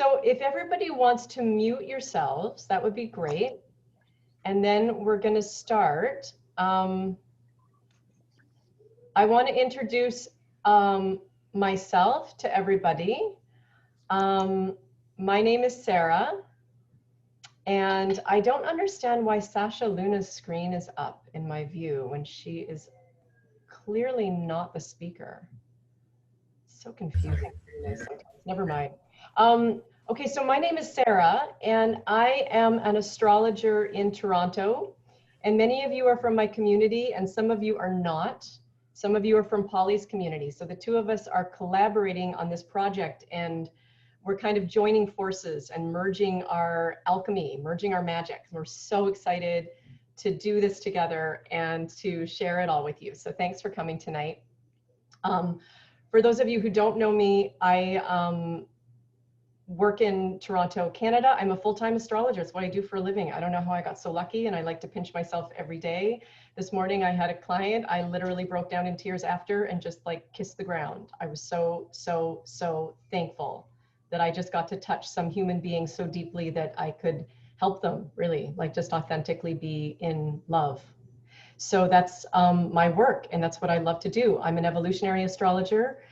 So if everybody wants to mute yourselves, that would be great. And then we're going to start. I want to introduce myself to everybody. My name is Sarah, and I don't understand why Sasha Luna's screen is up in my view when she is clearly not the speaker. So confusing. Never mind. Okay, so my name is Sarah, and I am an astrologer in Toronto. And many of you are from my community, and some of you are not. Some of you are from Polly's community. So the two of us are collaborating on this project, and we're kind of joining forces and merging our alchemy, merging our magic. We're so excited to do this together and to share it all with you. So thanks for coming tonight. For those of you who don't know me, I work in Toronto, Canada. I'm a full-time astrologer. It's what I do for a living. I don't know how I got so lucky, and I like to pinch myself every day. This morning I had a client. I literally broke down in tears after and just like kissed the ground. I was so thankful that I just got to touch some human being so deeply that I could help them, really, like just authentically be in love. So that's my work, and that's what I love to do. I'm an evolutionary astrologer,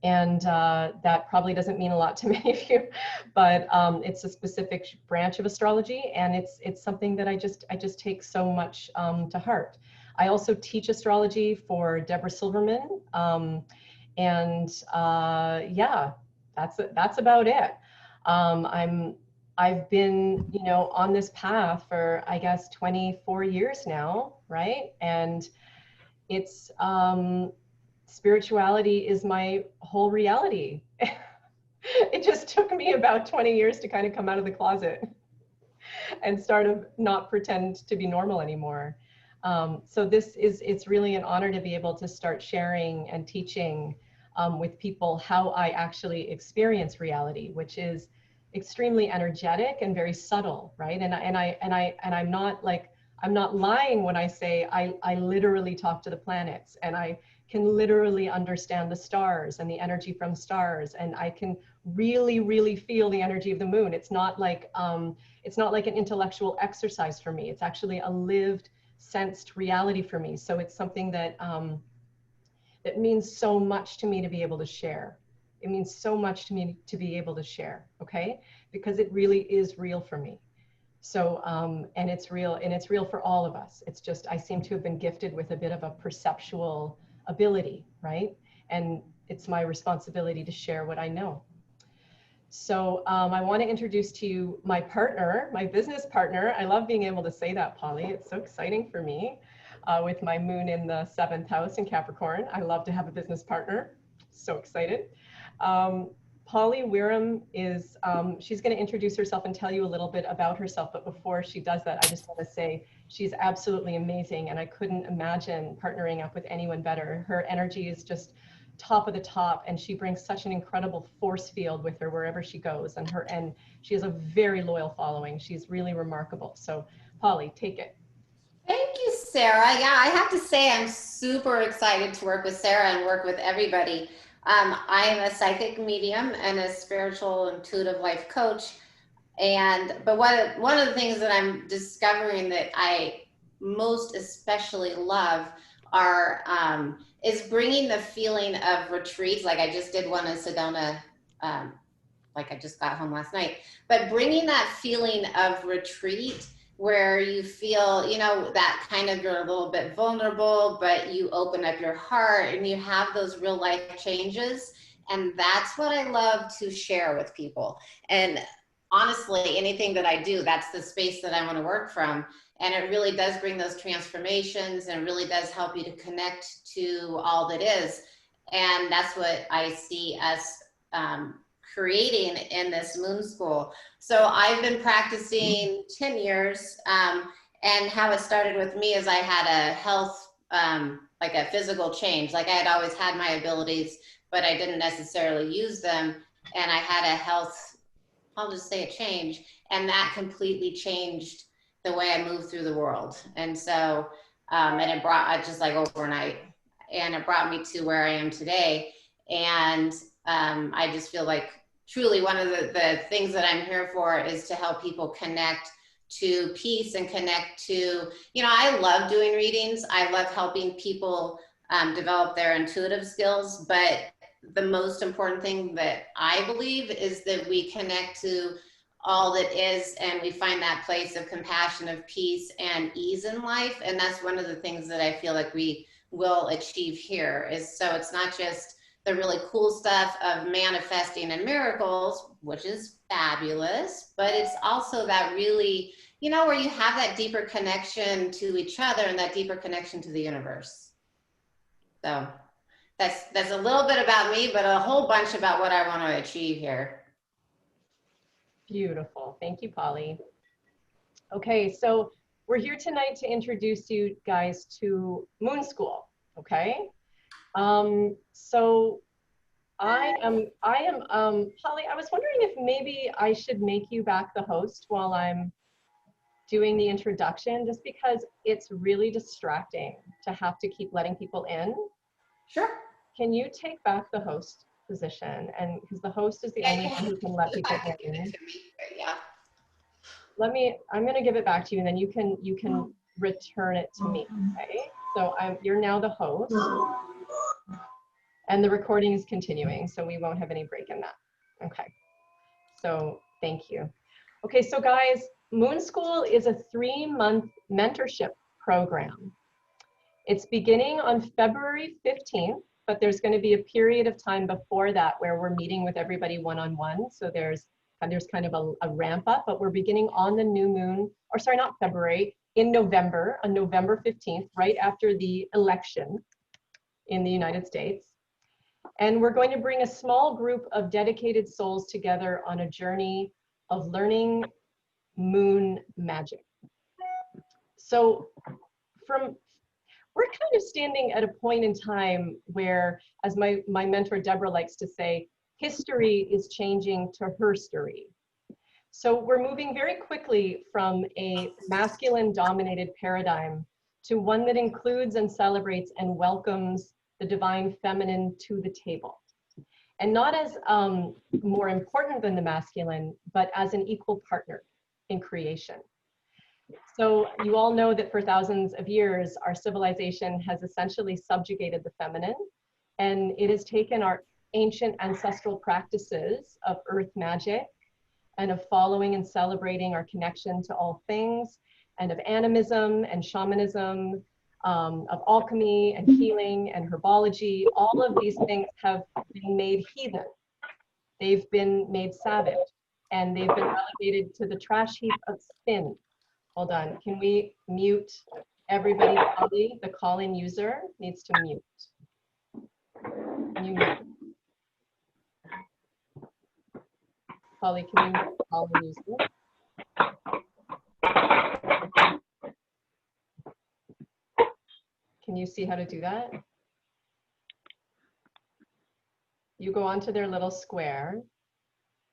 and that probably doesn't mean a lot to many of you, but it's a specific branch of astrology, and it's something that I just take so much to heart. I also teach astrology for Deborah Silverman, and yeah, that's about it. I've been, you know, on this path for, I guess, 24 years now, right? And it's, spirituality is my whole reality. It just took me about 20 years to kind of come out of the closet and start to not pretend to be normal anymore. So it's really an honor to be able to start sharing and teaching with people how I actually experience reality, which is extremely energetic and very subtle, right? And I'm not like, I'm not lying when I say I literally talk to the planets, and I can literally understand the stars and the energy from stars, and I can really feel the energy of the moon. It's not like an intellectual exercise for me. It's actually a lived, sensed reality for me. So it's something that that means so much to me to be able to share. It means so much to me to be able to share, okay? Because it really is real for me. So, and it's real for all of us. It's just, I seem to have been gifted with a bit of a perceptual ability, right? And it's my responsibility to share what I know. So I want to introduce to you my partner, my business partner. I love being able to say that, Polly. It's so exciting for me with my moon in the 7th house in Capricorn. I love to have a business partner. So excited. Polly Wirham is, she's going to introduce herself and tell you a little bit about herself. But before she does that, I just want to say she's absolutely amazing. And I couldn't imagine partnering up with anyone better. Her energy is just top of the top, and she brings such an incredible force field with her wherever she goes. And she has a very loyal following. She's really remarkable. So Polly, take it. Thank you, Sarah. Yeah, I have to say I'm super excited to work with Sarah and work with everybody. I am a psychic medium and a spiritual intuitive life coach. But one of the things that I'm discovering that I most especially love is bringing the feeling of retreats. Like I just did one in Sedona, like I just got home last night, but bringing that feeling of retreat where you feel, you know, that kind of, you're a little bit vulnerable, but you open up your heart and you have those real life changes. And that's what I love to share with people. And honestly, anything that I do, that's the space that I want to work from. And it really does bring those transformations, and really does help you to connect to all that is. And that's what I see us creating in this moon school. So I've been practicing 10 years, and how it started with me is I had a health, like a physical change. Like I had always had my abilities, but I didn't necessarily use them. And I had a health, I'll just say a change, and that completely changed the way I move through the world. And so, and it brought, just like overnight, and it brought me to where I am today. And I just feel like truly one of the things that I'm here for is to help people connect to peace and connect to, I love doing readings. I love helping people develop their intuitive skills. But the most important thing that I believe is that we connect to all that is, and we find that place of compassion, of peace and ease in life. And that's one of the things that I feel like we will achieve here is, so it's not just the really cool stuff of manifesting and miracles, which is fabulous, but it's also that really, where you have that deeper connection to each other and that deeper connection to the universe. So that's a little bit about me, but a whole bunch about what I want to achieve here. Beautiful. Thank you, Polly. Okay, so we're here tonight to introduce you guys to Moon School, okay? So I am, Polly, I was wondering if maybe I should make you back the host while I'm doing the introduction, just because it's really distracting to have to keep letting people in. Sure. Can you take back the host position? And because the host is the only one who can let people in. Yeah. I'm going to give it back to you, and then you can return it to me. Okay. So you're now the host, and the recording is continuing, so we won't have any break in that. Okay. So thank you. Okay. So guys, Moon School is a 3-month mentorship program. It's beginning on February 15th, but there's going to be a period of time before that where we're meeting with everybody one-on-one. So there's kind of a ramp up, but we're beginning on the new moon, or sorry, not February, in November, on November 15th, right after the election in the United States. And we're going to bring a small group of dedicated souls together on a journey of learning moon magic. So we're kind of standing at a point in time where, as my mentor Deborah likes to say, history is changing to HERstory. So we're moving very quickly from a masculine dominated paradigm to one that includes and celebrates and welcomes the divine feminine to the table. And not as more important than the masculine, but as an equal partner in creation. So you all know that for thousands of years, our civilization has essentially subjugated the feminine, and it has taken our ancient ancestral practices of earth magic and of following and celebrating our connection to all things, and of animism and shamanism, of alchemy and healing and herbology. All of these things have been made heathen. They've been made savage, and they've been relegated to the trash heap of sin. Hold on, can we mute everybody? Polly, the call-in user, needs to mute. Can you mute? Polly, can you mute the call-in user? Can you see how to do that? You go onto their little square,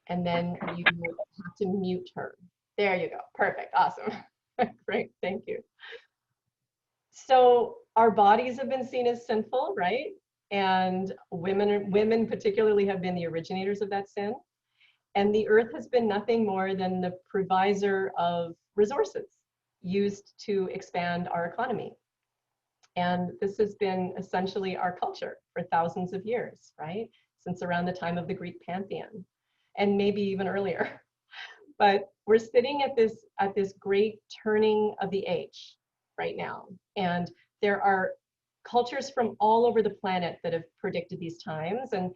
and then you have to mute her. There you go, perfect, awesome. Great, thank you. So our bodies have been seen as sinful, right? And women particularly have been the originators of that sin. And the earth has been nothing more than the provisor of resources used to expand our economy. And this has been essentially our culture for thousands of years, right? Since around the time of the Greek pantheon, and maybe even earlier. But we're sitting at this great turning of the age right now. And there are cultures from all over the planet that have predicted these times. And,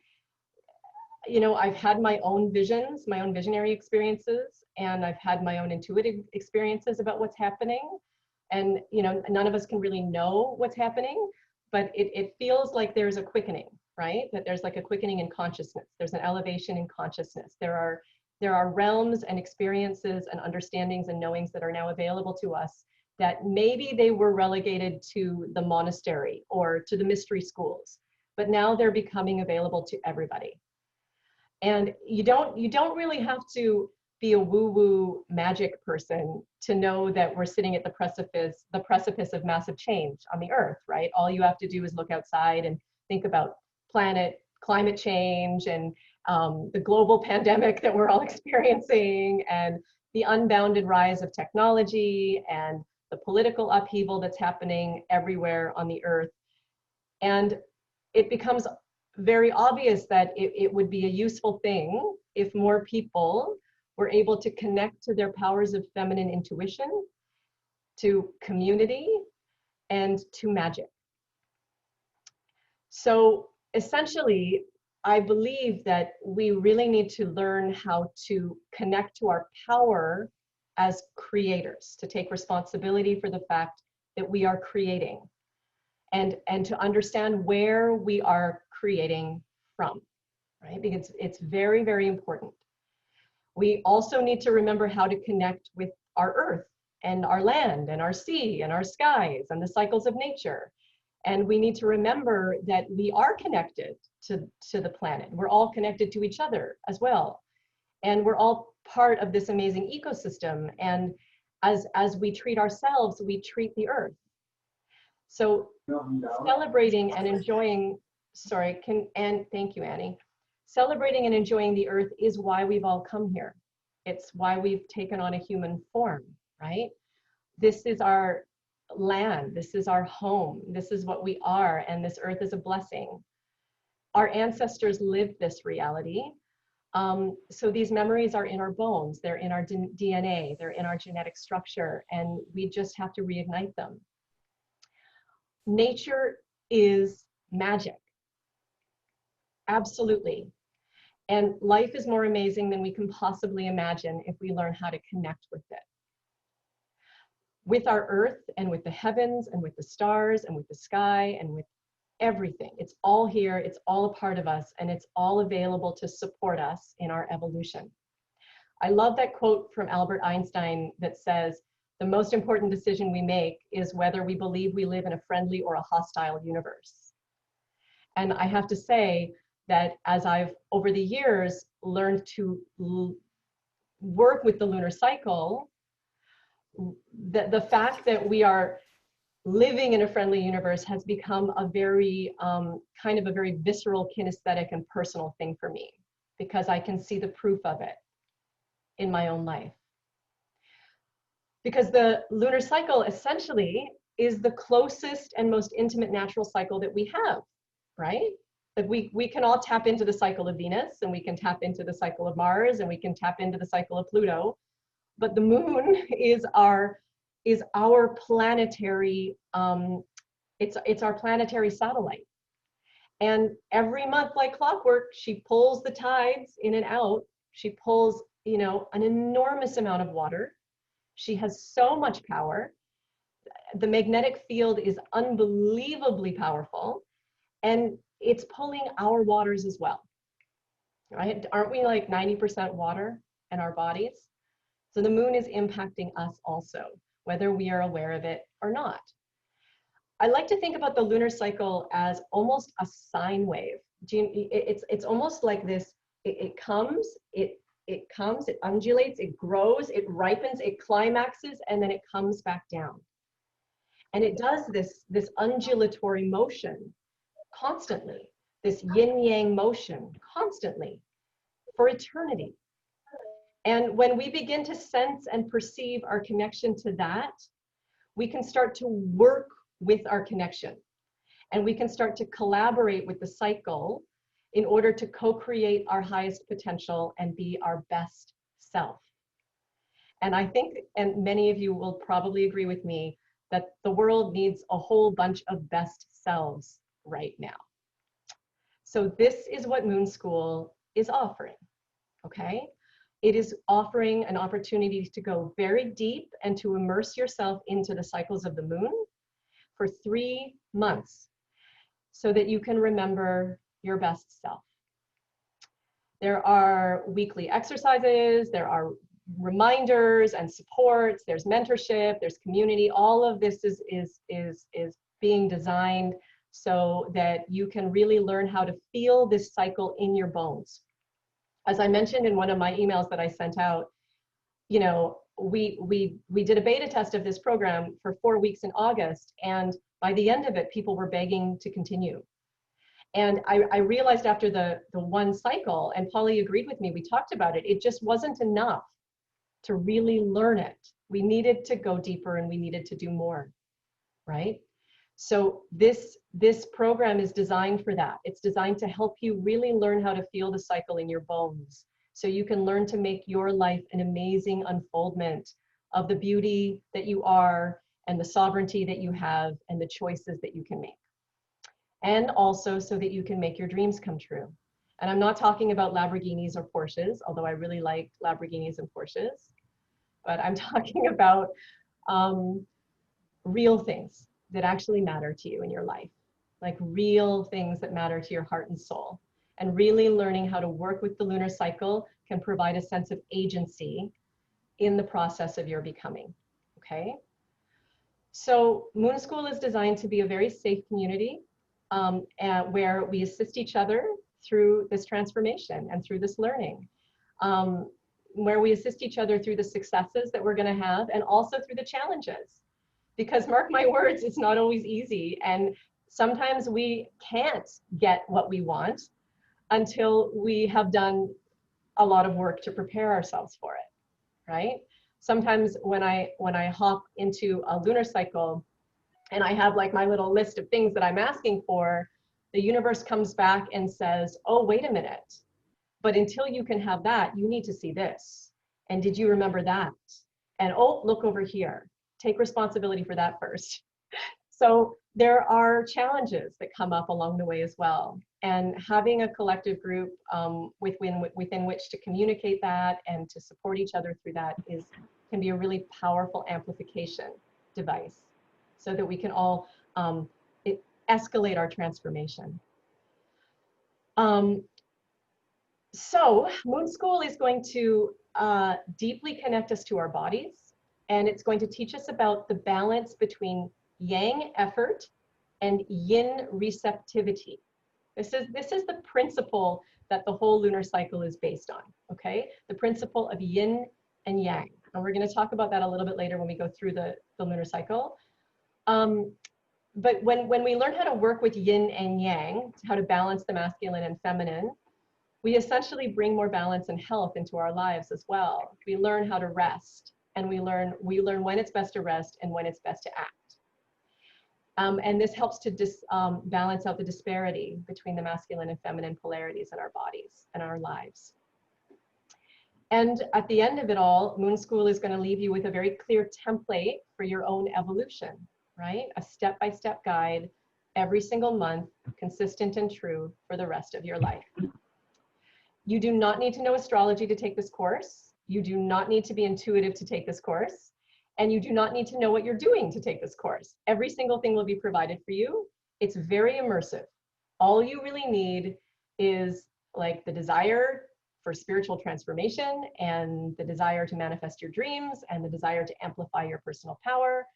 you know, I've had my own visions, my own visionary experiences, and I've had my own intuitive experiences about what's happening. And, you know, none of us can really know what's happening, but it feels like there's a quickening, right? That there's like a quickening in consciousness. There's an elevation in consciousness. There are realms and experiences and understandings and knowings that are now available to us that maybe they were relegated to the monastery or to the mystery schools, but now they're becoming available to everybody. And you don't really have to be a woo-woo magic person to know that we're sitting at the precipice of massive change on the earth, right? All you have to do is look outside and think about planet climate change and the global pandemic that we're all experiencing, and the unbounded rise of technology and the political upheaval that's happening everywhere on the earth. And it becomes very obvious that it would be a useful thing if more people were able to connect to their powers of feminine intuition, to community, and to magic. So essentially, I believe that we really need to learn how to connect to our power as creators, to take responsibility for the fact that we are creating, and to understand where we are creating from, right? Because it's very, very important. We also need to remember how to connect with our earth and our land and our sea and our skies and the cycles of nature. And we need to remember that we are connected to the planet. We're all connected to each other as well. And we're all part of this amazing ecosystem. And as we treat ourselves, we treat the earth. So celebrating and enjoying, thank you, Annie. Celebrating and enjoying the earth is why we've all come here. It's why we've taken on a human form, right? This is our land, this is our home, this is what we are, and this earth is a blessing. Our ancestors lived this reality. So these memories are in our bones, they're in our DNA, they're in our genetic structure, and we just have to reignite them. Nature is magic. Absolutely. And life is more amazing than we can possibly imagine if we learn how to connect with it. With our earth and with the heavens and with the stars and with the sky and with everything. It's all here, it's all a part of us, and it's all available to support us in our evolution. I love that quote from Albert Einstein that says, "The most important decision we make is whether we believe we live in a friendly or a hostile universe." And I have to say that as I've, over the years, learned to work with the lunar cycle, the fact that we are living in a friendly universe has become a very, kind of a very visceral, kinesthetic, and personal thing for me, because I can see the proof of it in my own life. Because the lunar cycle essentially is the closest and most intimate natural cycle that we have, right? That we can all tap into the cycle of Venus, and we can tap into the cycle of Mars, and we can tap into the cycle of Pluto. But the moon is our planetary, it's our planetary satellite. And every month, like clockwork, she pulls the tides in and out. She pulls, you know, an enormous amount of water. She has so much power. The magnetic field is unbelievably powerful, and it's pulling our waters as well, right? Aren't we like 90% water in our bodies? So the moon is impacting us also, whether we are aware of it or not. I like to think about the lunar cycle as almost a sine wave. It's almost like this, it comes, it undulates, it grows, it ripens, it climaxes, and then it comes back down. And it does this undulatory motion constantly, this yin-yang motion constantly for eternity. And when we begin to sense and perceive our connection to that, we can start to work with our connection. And we can start to collaborate with the cycle in order to co-create our highest potential and be our best self. And I think, and many of you will probably agree with me, that the world needs a whole bunch of best selves right now. So this is what Moon School is offering, okay? It is offering an opportunity to go very deep and to immerse yourself into the cycles of the moon for 3 months so that you can remember your best self. There are weekly exercises, there are reminders and supports, there's mentorship, there's community. All of this is being designed so that you can really learn how to feel this cycle in your bones. As I mentioned in one of my emails that I sent out, you know, we did a beta test of this program for 4 weeks in August, and by the end of it, people were begging to continue. And I realized after the one cycle, and Polly agreed with me, we talked about it, it just wasn't enough to really learn it. We needed to go deeper and we needed to do more, right? So this program is designed for that. It's designed to help you really learn how to feel the cycle in your bones, so you can learn to make your life an amazing unfoldment of the beauty that you are and the sovereignty that you have and the choices that you can make. And also so that you can make your dreams come true. And I'm not talking about Lamborghinis or Porsches, although I really like Lamborghinis and Porsches, but I'm talking about real things that actually matter to you in your life, like real things that matter to your heart and soul. And really learning how to work with the lunar cycle can provide a sense of agency in the process of your becoming, okay? So Moon School is designed to be a very safe community where we assist each other through this transformation and through this learning, where we assist each other through the successes that we're gonna have and also through the challenges. Because mark my words, it's not always easy. And sometimes we can't get what we want until we have done a lot of work to prepare ourselves for it, right? Sometimes when I hop into a lunar cycle and I have like my little list of things that I'm asking for, the universe comes back and says, oh, wait a minute. But until you can have that, you need to see this. And did you remember that? And oh, look over here. Take responsibility for that first. So there are challenges that come up along the way as well. And having a collective group within which to communicate that and to support each other through that can be a really powerful amplification device so that we can all escalate our transformation. So Moon School is going to deeply connect us to our bodies, and it's going to teach us about the balance between yang effort and yin receptivity. This is the principle that the whole lunar cycle is based on, okay? The principle of yin and yang. And we're gonna talk about that a little bit later when we go through the lunar cycle. But when we learn how to work with yin and yang, how to balance the masculine and feminine, we essentially bring more balance and health into our lives as well. We learn how to rest, and we learn when it's best to rest and when it's best to act. And this helps to balance out the disparity between the masculine and feminine polarities in our bodies and our lives. And at the end of it all, Moon School is going to leave you with a very clear template for your own evolution, right? A step-by-step guide every single month, consistent and true for the rest of your life. You do not need to know astrology to take this course. You do not need to be intuitive to take this course. And you do not need to know what you're doing to take this course. Every single thing will be provided for you. It's very immersive. All you really need is like the desire for spiritual transformation and the desire to manifest your dreams and the desire to amplify your personal power,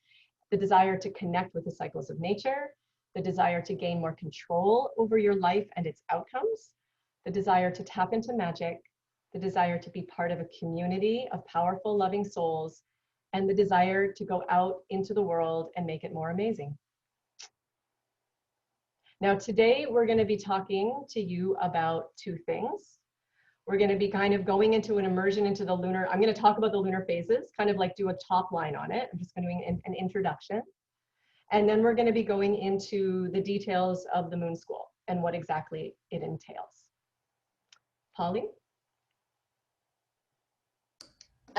the desire to connect with the cycles of nature, the desire to gain more control over your life and its outcomes, the desire to tap into magic, the desire to be part of a community of powerful, loving souls, and the desire to go out into the world and make it more amazing. Now, today we're going to be talking to you about two things. We're going to be kind of going into an immersion into the lunar. I'm going to talk about the lunar phases, kind of like do a top line on it. I'm just going to do an introduction. And then we're going to be going into the details of the Moon School and what exactly it entails. Polly?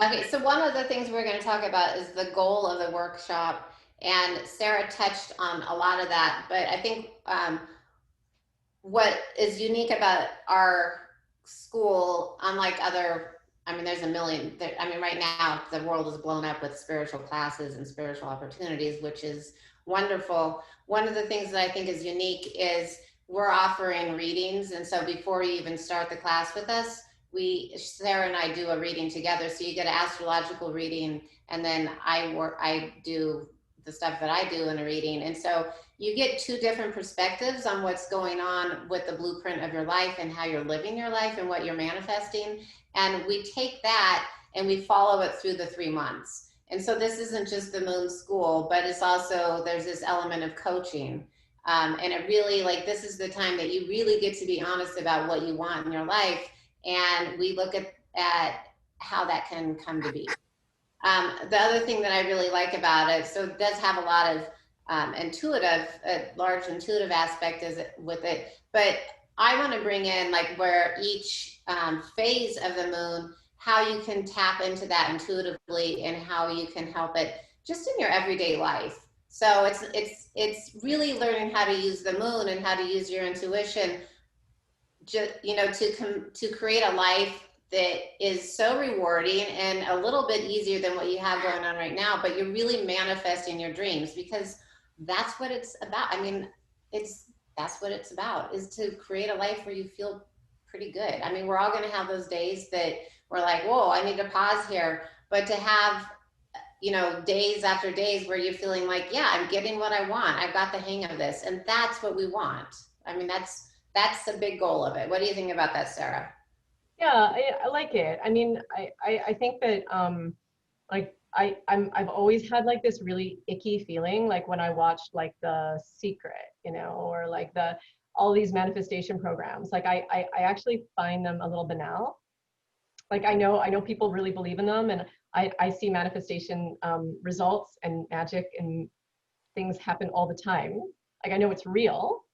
Okay, so one of the things we're going to talk about is the goal of the workshop, and Sarah touched on a lot of that, but I think what is unique about our school, unlike other, I mean, there's a million, I mean, right now the world is blown up with spiritual classes and spiritual opportunities, which is wonderful. One of the things that I think is unique is we're offering readings, and so before you even start the class with us, Sarah and I do a reading together. So you get an astrological reading, and then I do the stuff that I do in a reading. And so you get two different perspectives on what's going on with the blueprint of your life and how you're living your life and what you're manifesting. And we take that and we follow it through the 3 months. And so this isn't just the Moon School, but it's also, there's this element of coaching. And it really, like, this is the time that you really get to be honest about what you want in your life. And we look at how that can come to be. The other thing that I really like about it, so it does have a lot of a large intuitive aspect is with it, but I want to bring in like where each phase of the moon, how you can tap into that intuitively and how you can help it just in your everyday life. So it's really learning how to use the moon and how to use your intuition, just, you know, to create a life that is so rewarding and a little bit easier than what you have going on right now, but you're really manifesting your dreams, because that's what it's about. I mean, that's what it's about, is to create a life where you feel pretty good. I mean, we're all going to have those days that we're like, whoa, I need to pause here. But to have, you know, days after days where you're feeling like, yeah, I'm getting what I want. I've got the hang of this. And that's what we want. I mean, that's a big goal of it. What do you think about that, Sarah? Yeah, I like it. I mean, I think that like I've always had like this really icky feeling, like when I watched like The Secret, you know, or like all these manifestation programs. Like I actually find them a little banal. Like I know people really believe in them, and I see manifestation results and magic and things happen all the time. Like I know it's real.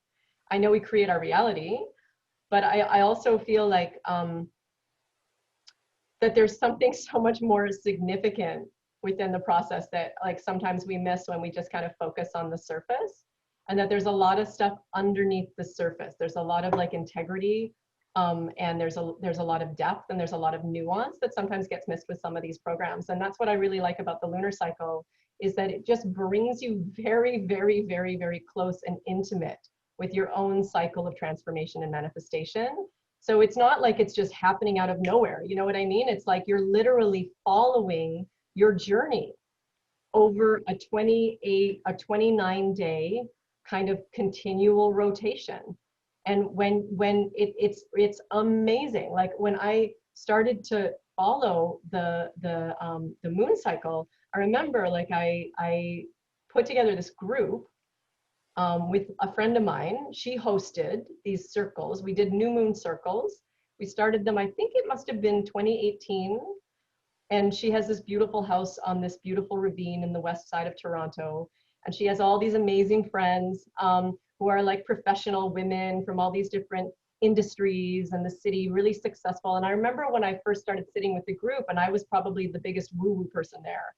I know we create our reality, but I also feel like that there's something so much more significant within the process that like sometimes we miss when we just kind of focus on the surface, and that there's a lot of stuff underneath the surface. There's a lot of like integrity, and there's a lot of depth, and there's a lot of nuance that sometimes gets missed with some of these programs. And that's what I really like about the lunar cycle, is that it just brings you very, very, very, very close and intimate with your own cycle of transformation and manifestation. So it's not like it's just happening out of nowhere. You know what I mean? It's like you're literally following your journey over a 29-day kind of continual rotation. And when it's amazing. Like when I started to follow the moon cycle, I remember like I put together this group with a friend of mine. She hosted these circles. We did new moon circles. We started them, I think it must have been 2018. And she has this beautiful house on this beautiful ravine in the west side of Toronto. And she has all these amazing friends who are like professional women from all these different industries in the city, really successful. And I remember when I first started sitting with the group, and I was probably the biggest woo-woo person there.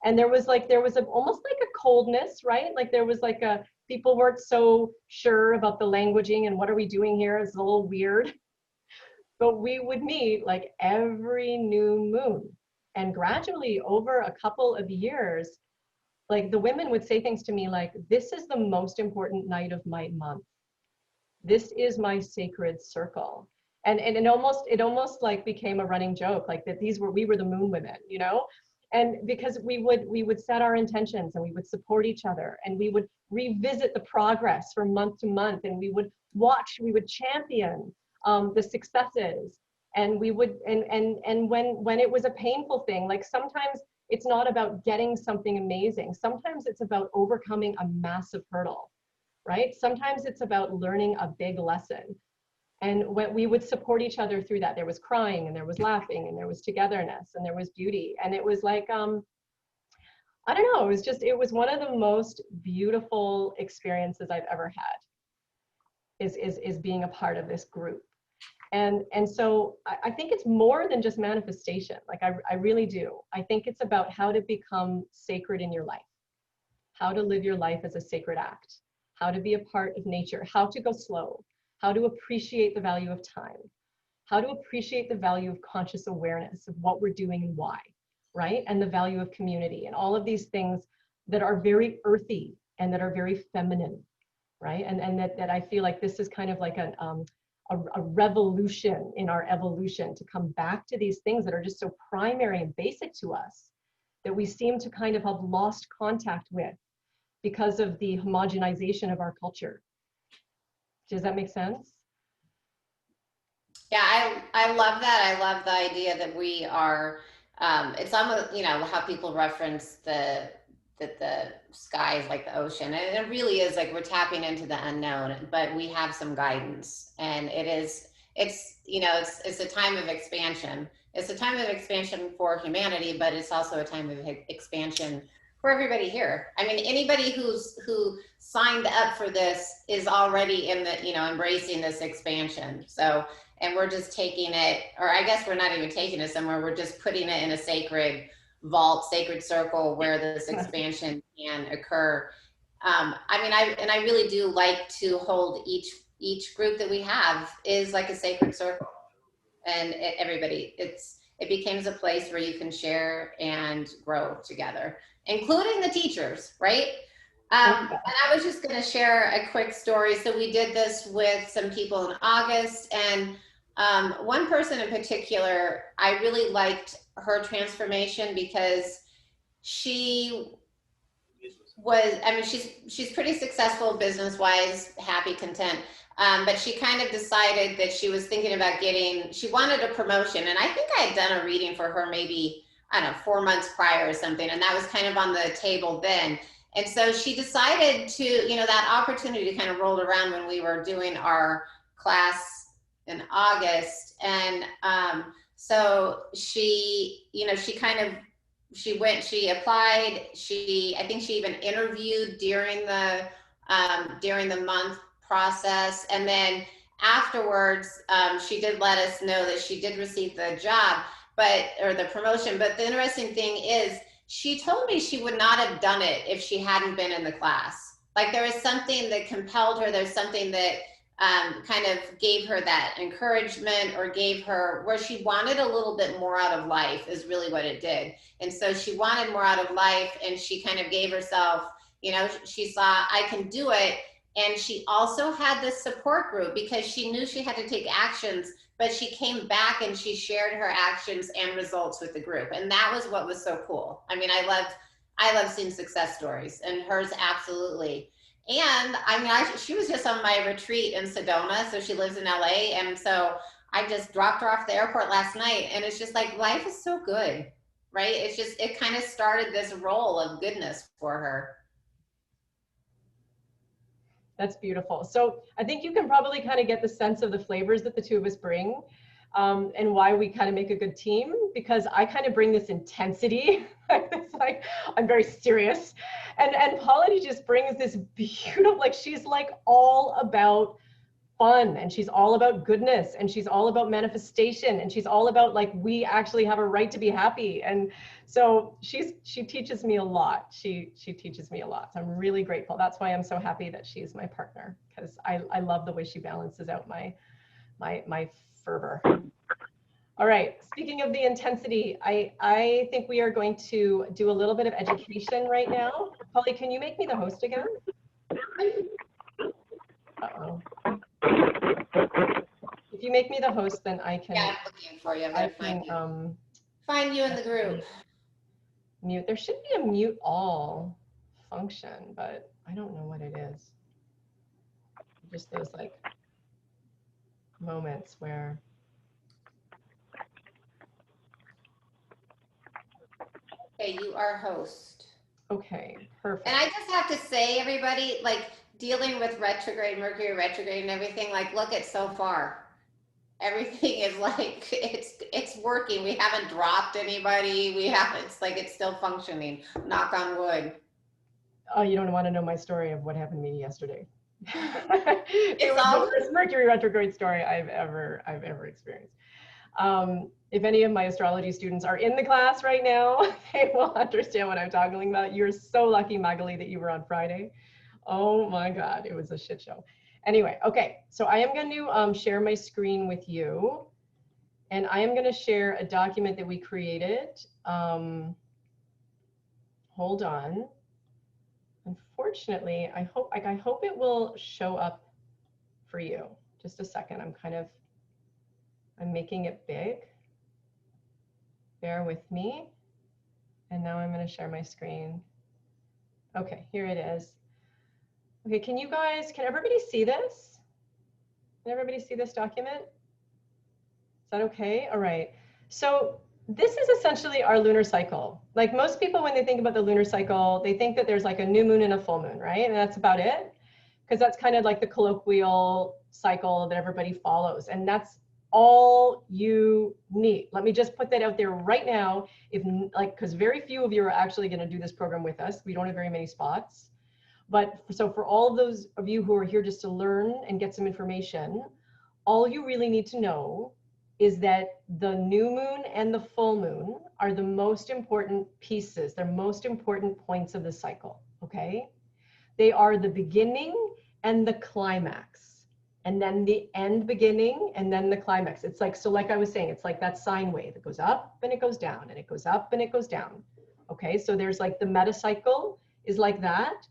And there was almost like a coldness, right? Like there was like people weren't so sure about the languaging and what are we doing here? It's a little weird. But we would meet like every new moon. And gradually over a couple of years, like the women would say things to me like, this is the most important night of my month. This is my sacred circle. And it almost like became a running joke, like that we were the moon women, you know? And because we would set our intentions, and we would support each other, and we would revisit the progress from month to month, and we would champion the successes. And we would, and when it was a painful thing, like sometimes it's not about getting something amazing. Sometimes it's about overcoming a massive hurdle, right? Sometimes it's about learning a big lesson. And when we would support each other through that, there was crying, and there was laughing, and there was togetherness, and there was beauty. And it was like, I don't know, it was one of the most beautiful experiences I've ever had, is being a part of this group. And so I think it's more than just manifestation. Like I really do. I think it's about how to become sacred in your life, how to live your life as a sacred act, how to be a part of nature, how to go slow, how to appreciate the value of time, how to appreciate the value of conscious awareness of what we're doing and why, right? And the value of community and all of these things that are very earthy and that are very feminine, right? And that I feel like this is kind of like a revolution in our evolution, to come back to these things that are just so primary and basic to us that we seem to kind of have lost contact with because of the homogenization of our culture. Does that make sense? Yeah, I love that. I love the idea that we are, it's almost, you know, how people reference the sky is like the ocean, and it really is like we're tapping into the unknown, but we have some guidance, and it's you know it's a time of expansion. It's a time of expansion for humanity, but it's also a time of expansion for everybody here. I mean, anybody who signed up for this is already in the, you know, embracing this expansion. So, and we're just taking it, or I guess we're not even taking it somewhere, we're just putting it in a sacred vault, sacred circle where this expansion can occur. I mean, I really do like to hold each group that we have is like a sacred circle, and everybody, it becomes a place where you can share and grow together, including the teachers, right? And I was just going to share a quick story. So we did this with some people in August, and one person in particular, I really liked her transformation because she was, I mean, she's pretty successful business-wise, happy, content. But she kind of decided that she was thinking about she wanted a promotion. And I think I had done a reading for her maybe, I don't know, 4 months prior or something. And that was kind of on the table then. And so she decided to, you know, that opportunity kind of rolled around when we were doing our class in August. And so she, you know, she applied, I think she even interviewed during the month process. And then afterwards, she did let us know that she did receive the job, or the promotion. But the interesting thing is, she told me she would not have done it if she hadn't been in the class. Like there was something that compelled her. There's something that kind of gave her that encouragement, or gave her where she wanted a little bit more out of life is really what it did. And so she wanted more out of life, and she kind of gave herself, you know, she saw, I can do it. And she also had this support group because she knew she had to take actions, but she came back and she shared her actions and results with the group. And that was what was so cool. I mean, I love seeing success stories, and hers absolutely. And I mean, she was just on my retreat in Sedona. So she lives in LA. And so I just dropped her off at the airport last night, and it's just like, life is so good, right? It's just, it kind of started this role of goodness for her. That's beautiful. So I think you can probably kind of get the sense of the flavors that the two of us bring, and why we kind of make a good team, because I kind of bring this intensity. It's like, I'm very serious. And Polly just brings this beautiful, like she's like all about fun, and she's all about goodness, and she's all about manifestation, and she's all about like, we actually have a right to be happy. And so she teaches me a lot. She teaches me a lot. So I'm really grateful. That's why I'm so happy that she's my partner, because I love the way she balances out my fervor. All right, speaking of the intensity, I think we are going to do a little bit of education right now. Polly, can you make me the host again? Uh-oh. If you make me the host, then I can. Yeah, I'm looking for you. I can find you in the group. Mute. There should be a mute all function, but I don't know what it is. Just those like moments where. Okay, you are host. Okay, perfect. And I just have to say, everybody, like dealing with retrograde, Mercury retrograde and everything, like look at so far. Everything is like, it's working. We haven't dropped anybody. It's still functioning. Knock on wood. Oh, you don't want to know my story of what happened to me yesterday. It was the worst Mercury retrograde story I've ever experienced. If any of my astrology students are in the class right now, they will understand what I'm talking about. You're so lucky, Magali, that you were on Friday. Oh my God, it was a shit show. Anyway, okay, so I am going to share my screen with you, and I am going to share a document that we created. Hold on. Unfortunately, I hope it will show up for you. Just a second. I'm making it big. Bear with me. And now I'm going to share my screen. Okay, here it is. Okay, can everybody see this? Can everybody see this document? Is that okay? All right. So this is essentially our lunar cycle. Like most people, when they think about the lunar cycle, they think that there's like a new moon and a full moon, right? And that's about it. Because that's kind of like the colloquial cycle that everybody follows. And that's all you need. Let me just put that out there right now. If like, because very few of you are actually going to do this program with us. We don't have very many spots. But so for all of those of you who are here just to learn and get some information, all you really need to know is that the new moon and the full moon are the most important pieces. They're most important points of the cycle, okay? They are the beginning and the climax, and then the end beginning, and then the climax. It's like, so like I was saying, it's like that sine wave. It goes up and it goes down, and it goes up and it goes down. Okay, so there's like the meta cycle is like that.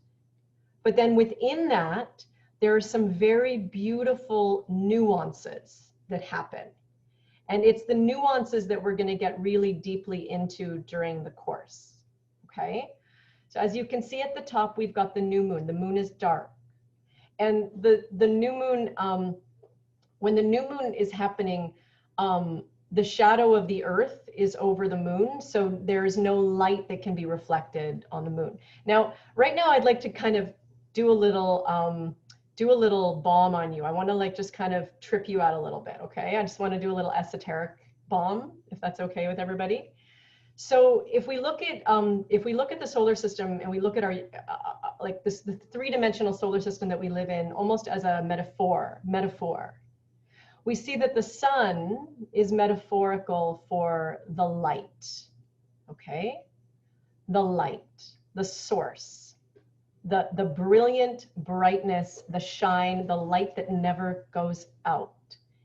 But then within that, there are some very beautiful nuances that happen. And it's the nuances that we're going to get really deeply into during the course. Okay. So as you can see at the top, we've got the new moon. The moon is dark. And the new moon, when the new moon is happening, the shadow of the earth is over the moon. So there is no light that can be reflected on the moon. Now, right now, I'd like to kind of do a little bomb on you. I want to like just kind of trip you out a little bit. Okay. I just want to do a little esoteric bomb, if that's okay with everybody. So if we look at the solar system and we look at our like this the three-dimensional solar system that we live in almost as a metaphor, we see that the sun is metaphorical for the light. Okay, the light, the source, the brilliant brightness, the shine, the light that never goes out.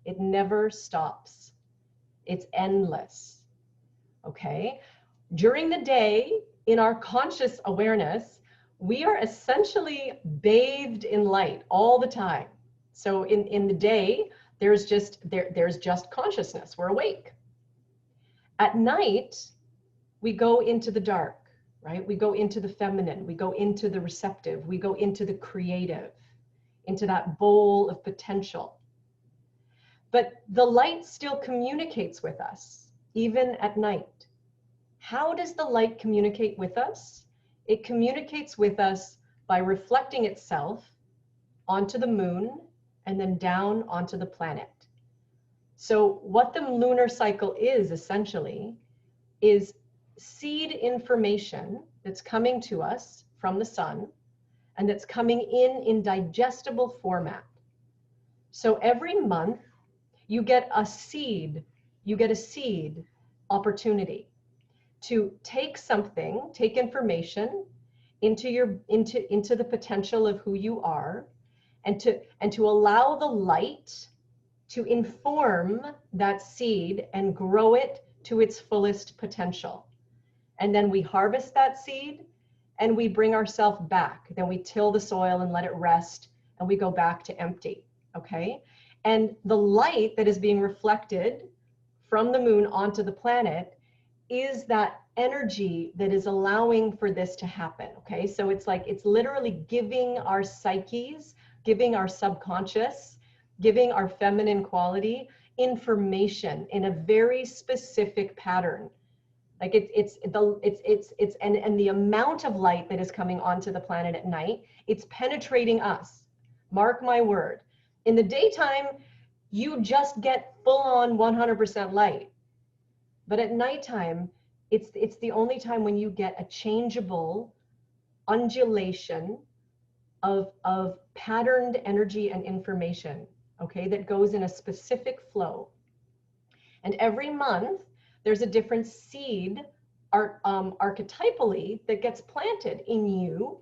It never stops. It's endless. Okay, during the day, in our conscious awareness, we are essentially bathed in light all the time. So in the day, there's just consciousness. We're awake. At night, we go into the dark, right? We go into the feminine. We go into the receptive. We go into the creative, into that bowl of potential. But the light still communicates with us, even at night. How does the light communicate with us? It communicates with us by reflecting itself onto the moon and then down onto the planet. So what the lunar cycle is essentially is seed information that's coming to us from the sun and that's coming in digestible format. So every month you get a seed opportunity to take something, take information into the potential of who you are, and to allow the light to inform that seed and grow it to its fullest potential. And then we harvest that seed and we bring ourselves back. Then we till the soil and let it rest and we go back to empty, okay? And the light that is being reflected from the moon onto the planet is that energy that is allowing for this to happen, okay? So it's like, it's literally giving our psyches, giving our subconscious, giving our feminine quality information in a very specific pattern. Like and the amount of light that is coming onto the planet at night, it's penetrating us. Mark my word. In the daytime, you just get full on 100% light. But at nighttime, it's the only time when you get a changeable undulation of patterned energy and information, okay, that goes in a specific flow. And every month, there's a different seed archetypally that gets planted in you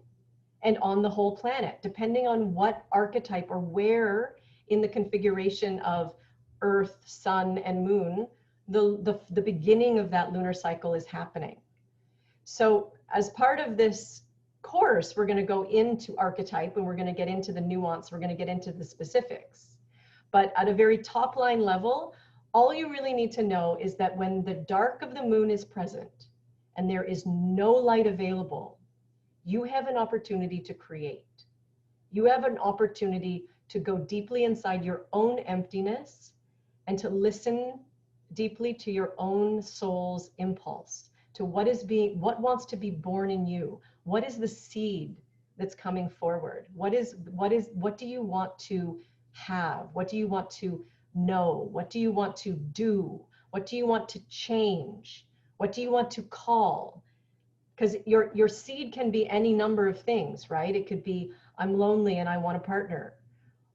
and on the whole planet, depending on what archetype or where in the configuration of Earth, Sun, and Moon the beginning of that lunar cycle is happening. So as part of this course, we're going to go into archetype and we're going to get into the nuance, we're going to get into the specifics. But at a very top line level, all you really need to know is that when the dark of the moon is present and there is no light available, you have an opportunity to create. You have an opportunity to go deeply inside your own emptiness and to listen deeply to your own soul's impulse, to what wants to be born in you. What is the seed that's coming forward? What do you want to have? What do you want to know? What do you want to do? What do you want to change? What do you want to call? Because your seed can be any number of things, right? It could be, I'm lonely and I want a partner.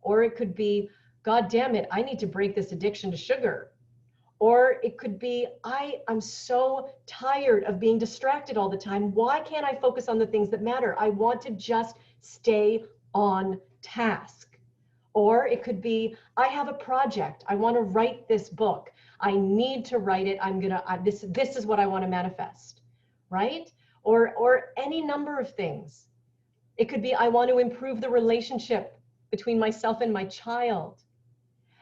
Or it could be, God damn it, I need to break this addiction to sugar. Or it could be, I'm so tired of being distracted all the time. Why can't I focus on the things that matter? I want to just stay on task. Or it could be, I have a project. I want to write this book. I need to write it. This is what I want to manifest, right? Or any number of things. It could be, I want to improve the relationship between myself and my child.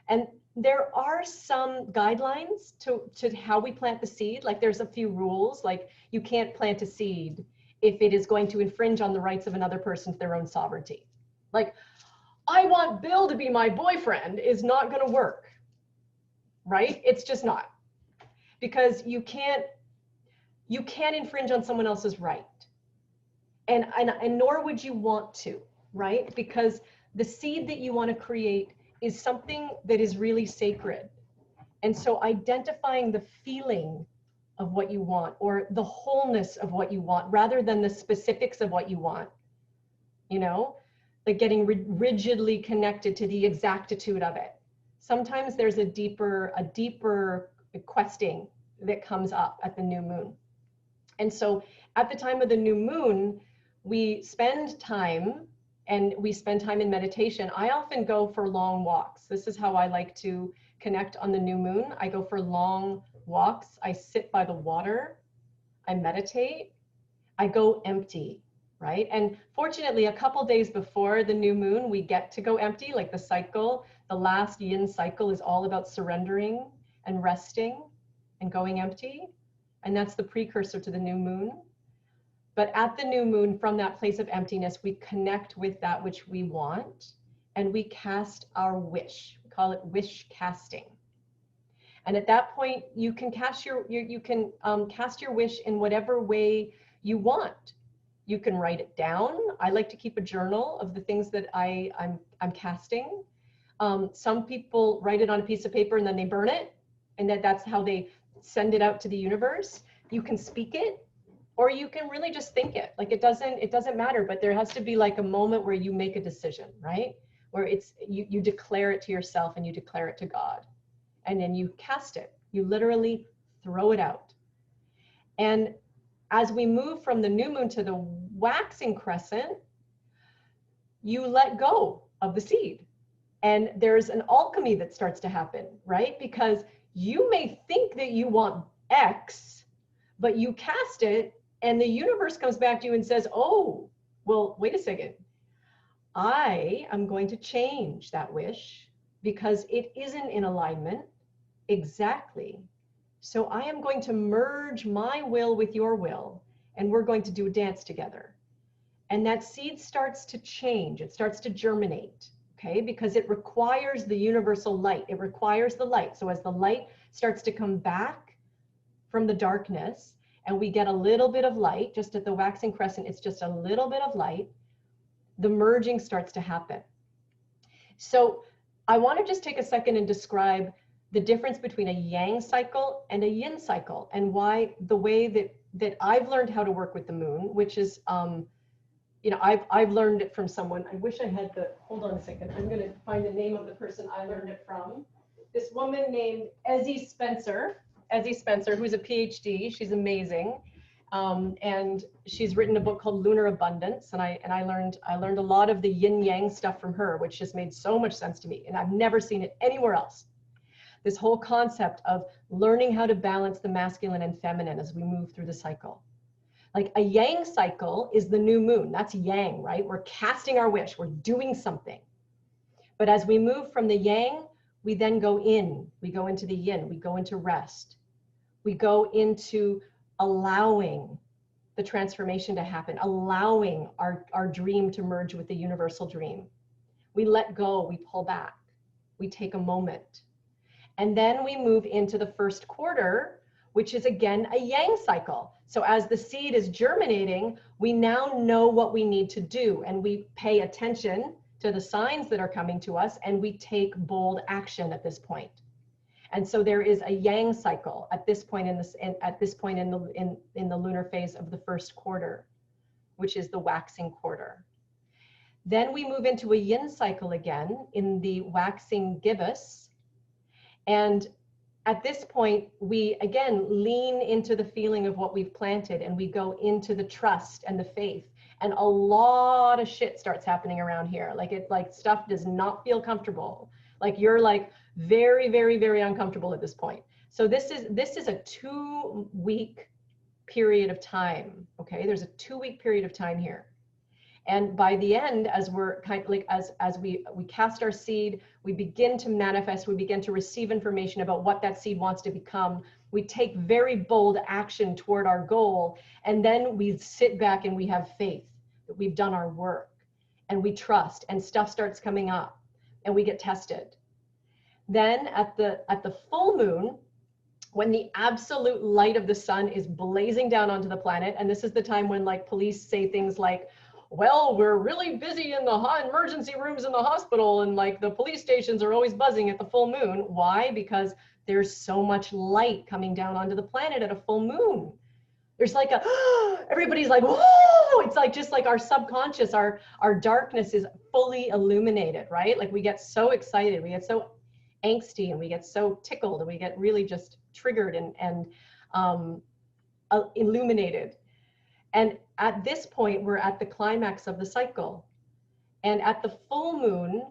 And there are some guidelines to how we plant the seed. Like there's a few rules, like you can't plant a seed if it is going to infringe on the rights of another person to their own sovereignty. Like, I want Bill to be my boyfriend is not going to work, right? It's just not. Because you can't infringe on someone else's right. And nor would you want to, right? Because the seed that you want to create is something that is really sacred. And so identifying the feeling of what you want, or the wholeness of what you want, rather than the specifics of what you want, you know, like getting rigidly connected to the exactitude of it. Sometimes there's a deeper questing that comes up at the new moon. And so at the time of the new moon, we spend time in meditation. I often go for long walks. This is how I like to connect on the new moon. I go for long walks. I sit by the water. I meditate. I go empty, right? And fortunately, a couple days before the new moon, we get to go empty, like the cycle. The last yin cycle is all about surrendering and resting and going empty. And that's the precursor to the new moon. But at the new moon, from that place of emptiness, we connect with that which we want, and we cast our wish. We call it wish casting. And at that point, you can cast your wish in whatever way you want. You can write it down. I like to keep a journal of the things that I'm casting. Some people write it on a piece of paper and then they burn it, and that's how they send it out to the universe. You can speak it, or you can really just think it. Like it doesn't matter, but there has to be like a moment where you make a decision, right? Where it's you declare it to yourself and you declare it to God, and then you cast it. You literally throw it out. And as we move from the new moon to the waxing crescent, you let go of the seed. And there's an alchemy that starts to happen, right? Because you may think that you want X, but you cast it, and the universe comes back to you and says, oh, well, wait a second. I am going to change that wish because it isn't in alignment exactly. So I am going to merge my will with your will, and we're going to do a dance together. And that seed starts to change. It starts to germinate, okay? Because it requires the universal light. It requires the light. So as the light starts to come back from the darkness, and we get a little bit of light, just at the waxing crescent, it's just a little bit of light, the merging starts to happen. So I want to just take a second and describe the difference between a yang cycle and a yin cycle, and why the way that I've learned how to work with the moon, which is, you know, I've learned it from someone. I wish I had hold on a second. I'm going to find the name of the person I learned it from. This woman named Ezzie Spencer, who's a PhD. She's amazing. And she's written a book called Lunar Abundance. And I learned a lot of the yin yang stuff from her, which just made so much sense to me. And I've never seen it anywhere else. This whole concept of learning how to balance the masculine and feminine as we move through the cycle. Like a yang cycle is the new moon. That's yang, right? We're casting our wish. We're doing something. But as we move from the yang, we then go in. We go into the yin. We go into rest. We go into allowing the transformation to happen, allowing our dream to merge with the universal dream. We let go. We pull back. We take a moment. And then we move into the first quarter, which is again a yang cycle. So as the seed is germinating, we now know what we need to do, and we pay attention to the signs that are coming to us, and we take bold action at this point. And so there is a yang cycle at this point in the lunar phase of the first quarter, which is the waxing quarter. Then we move into a yin cycle again in the waxing gibbous. And at this point, we again lean into the feeling of what we've planted, and we go into the trust and the faith. And a lot of shit starts happening around here. Like stuff does not feel comfortable. Like you're like very, very, very uncomfortable at this point. So this is a 2-week period of time. Okay, there's a 2-week period of time here. And by the end, as we're kind of like, as we cast our seed, we begin to manifest, we begin to receive information about what that seed wants to become. We take very bold action toward our goal. And then we sit back and we have faith that we've done our work, and we trust, and stuff starts coming up, and we get tested. Then at the full moon, when the absolute light of the sun is blazing down onto the planet, and this is the time when like police say things like, well, we're really busy in the emergency rooms in the hospital, and like the police stations are always buzzing at the full moon. Why? Because there's so much light coming down onto the planet at a full moon. There's like everybody's like, whoa! It's like just like our subconscious, our darkness is fully illuminated, right? Like we get so excited, we get so angsty, and we get so tickled, and we get really just triggered and illuminated. And at this point, we're at the climax of the cycle. And at the full moon,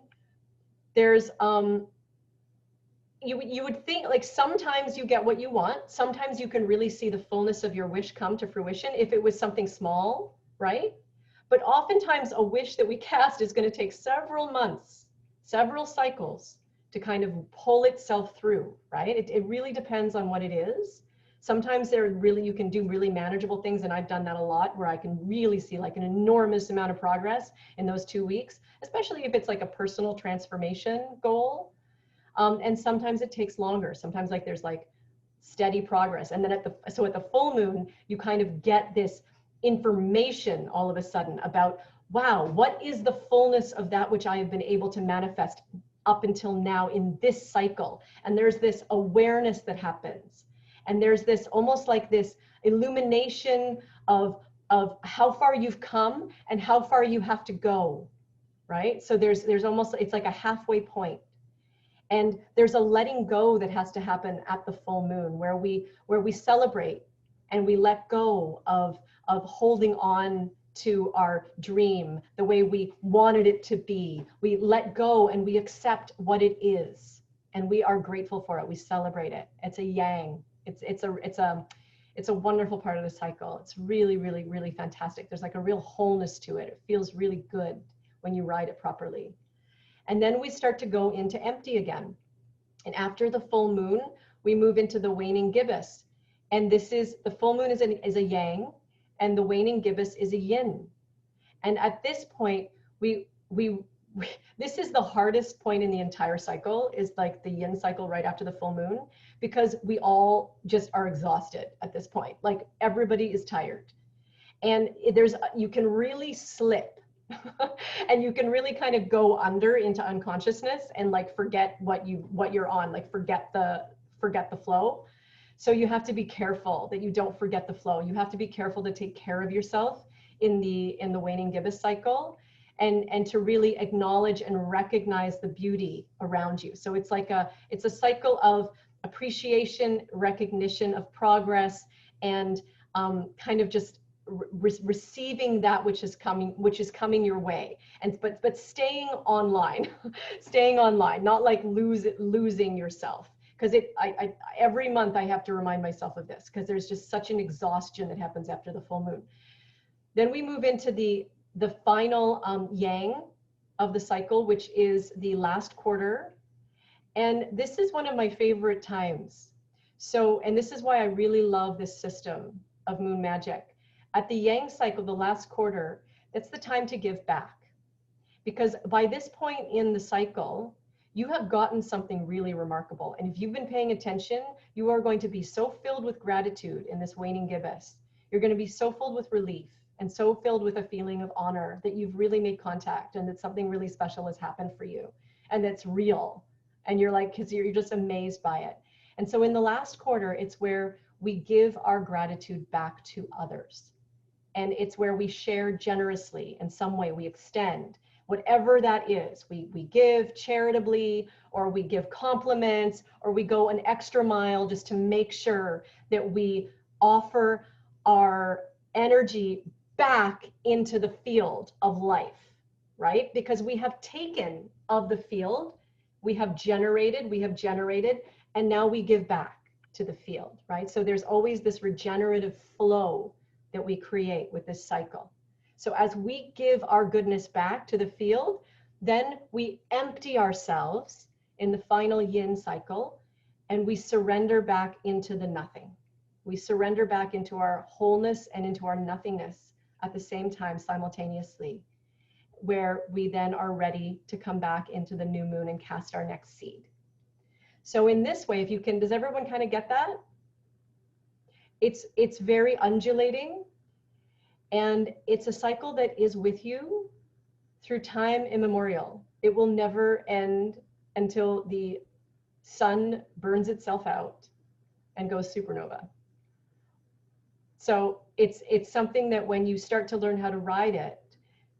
there's, you would think like sometimes you get what you want. Sometimes you can really see the fullness of your wish come to fruition if it was something small, right? But oftentimes a wish that we cast is going to take several months, several cycles to kind of pull itself through, right? It really depends on what it is. Sometimes you can do really manageable things, and I've done that a lot, where I can really see like an enormous amount of progress in those 2 weeks, especially if it's like a personal transformation goal. And sometimes it takes longer. Sometimes like there's like steady progress. And then at the full moon, you kind of get this information all of a sudden about, wow, what is the fullness of that which I have been able to manifest up until now in this cycle? And there's this awareness that happens. And there's this almost like this illumination of how far you've come and how far you have to go, right? So there's almost, it's like a halfway point. And there's a letting go that has to happen at the full moon, where we celebrate and we let go of holding on to our dream the way we wanted it to be. We let go and we accept what it is, and we are grateful for it. We celebrate it. It's a yang. It's a wonderful part of the cycle. It's really, really, really fantastic. There's like a real wholeness to it. It feels really good when you ride it properly. And then we start to go into empty again. And after the full moon, we move into the waning gibbous. And this is, the full moon is a yang, and the waning gibbous is a yin. And at this point, this is the hardest point in the entire cycle, is like the yin cycle right after the full moon, because we all just are exhausted at this point. Like everybody is tired. And you can really slip and you can really kind of go under into unconsciousness and like forget what you're on, like forget the flow. So you have to be careful that you don't forget the flow. You have to be careful to take care of yourself in the waning gibbous cycle, and to really acknowledge and recognize the beauty around you. So it's like it's a cycle of appreciation, recognition of progress, and kind of just receiving that which is coming your way, and but staying online, staying online, not like losing yourself. Because every month I have to remind myself of this, because there's just such an exhaustion that happens after the full moon. Then we move into the final yang of the cycle, which is the last quarter. And this is one of my favorite times. So, and this is why I really love this system of moon magic. At the yang cycle, the last quarter, that's the time to give back. Because by this point in the cycle, you have gotten something really remarkable. And if you've been paying attention, you are going to be so filled with gratitude in this waning gibbous. You're going to be so filled with relief and so filled with a feeling of honor that you've really made contact and that something really special has happened for you and that's real. And you're like, because you're just amazed by it. And so in the last quarter, it's where we give our gratitude back to others. And it's where we share generously in some way, we extend, whatever that is. We give charitably, or we give compliments, or we go an extra mile just to make sure that we offer our energy back into the field of life, right? Because we have taken of the field, we have generated, and now we give back to the field, right? So there's always this regenerative flow that we create with this cycle. So as we give our goodness back to the field, then we empty ourselves in the final yin cycle and we surrender back into the nothing. We surrender back into our wholeness and into our nothingness at the same time, simultaneously, where we then are ready to come back into the new moon and cast our next seed. So in this way, if you can, does everyone kind of get that? It's very undulating, and it's a cycle that is with you through time immemorial. It will never end until the sun burns itself out and goes supernova. So it's something that when you start to learn how to ride it,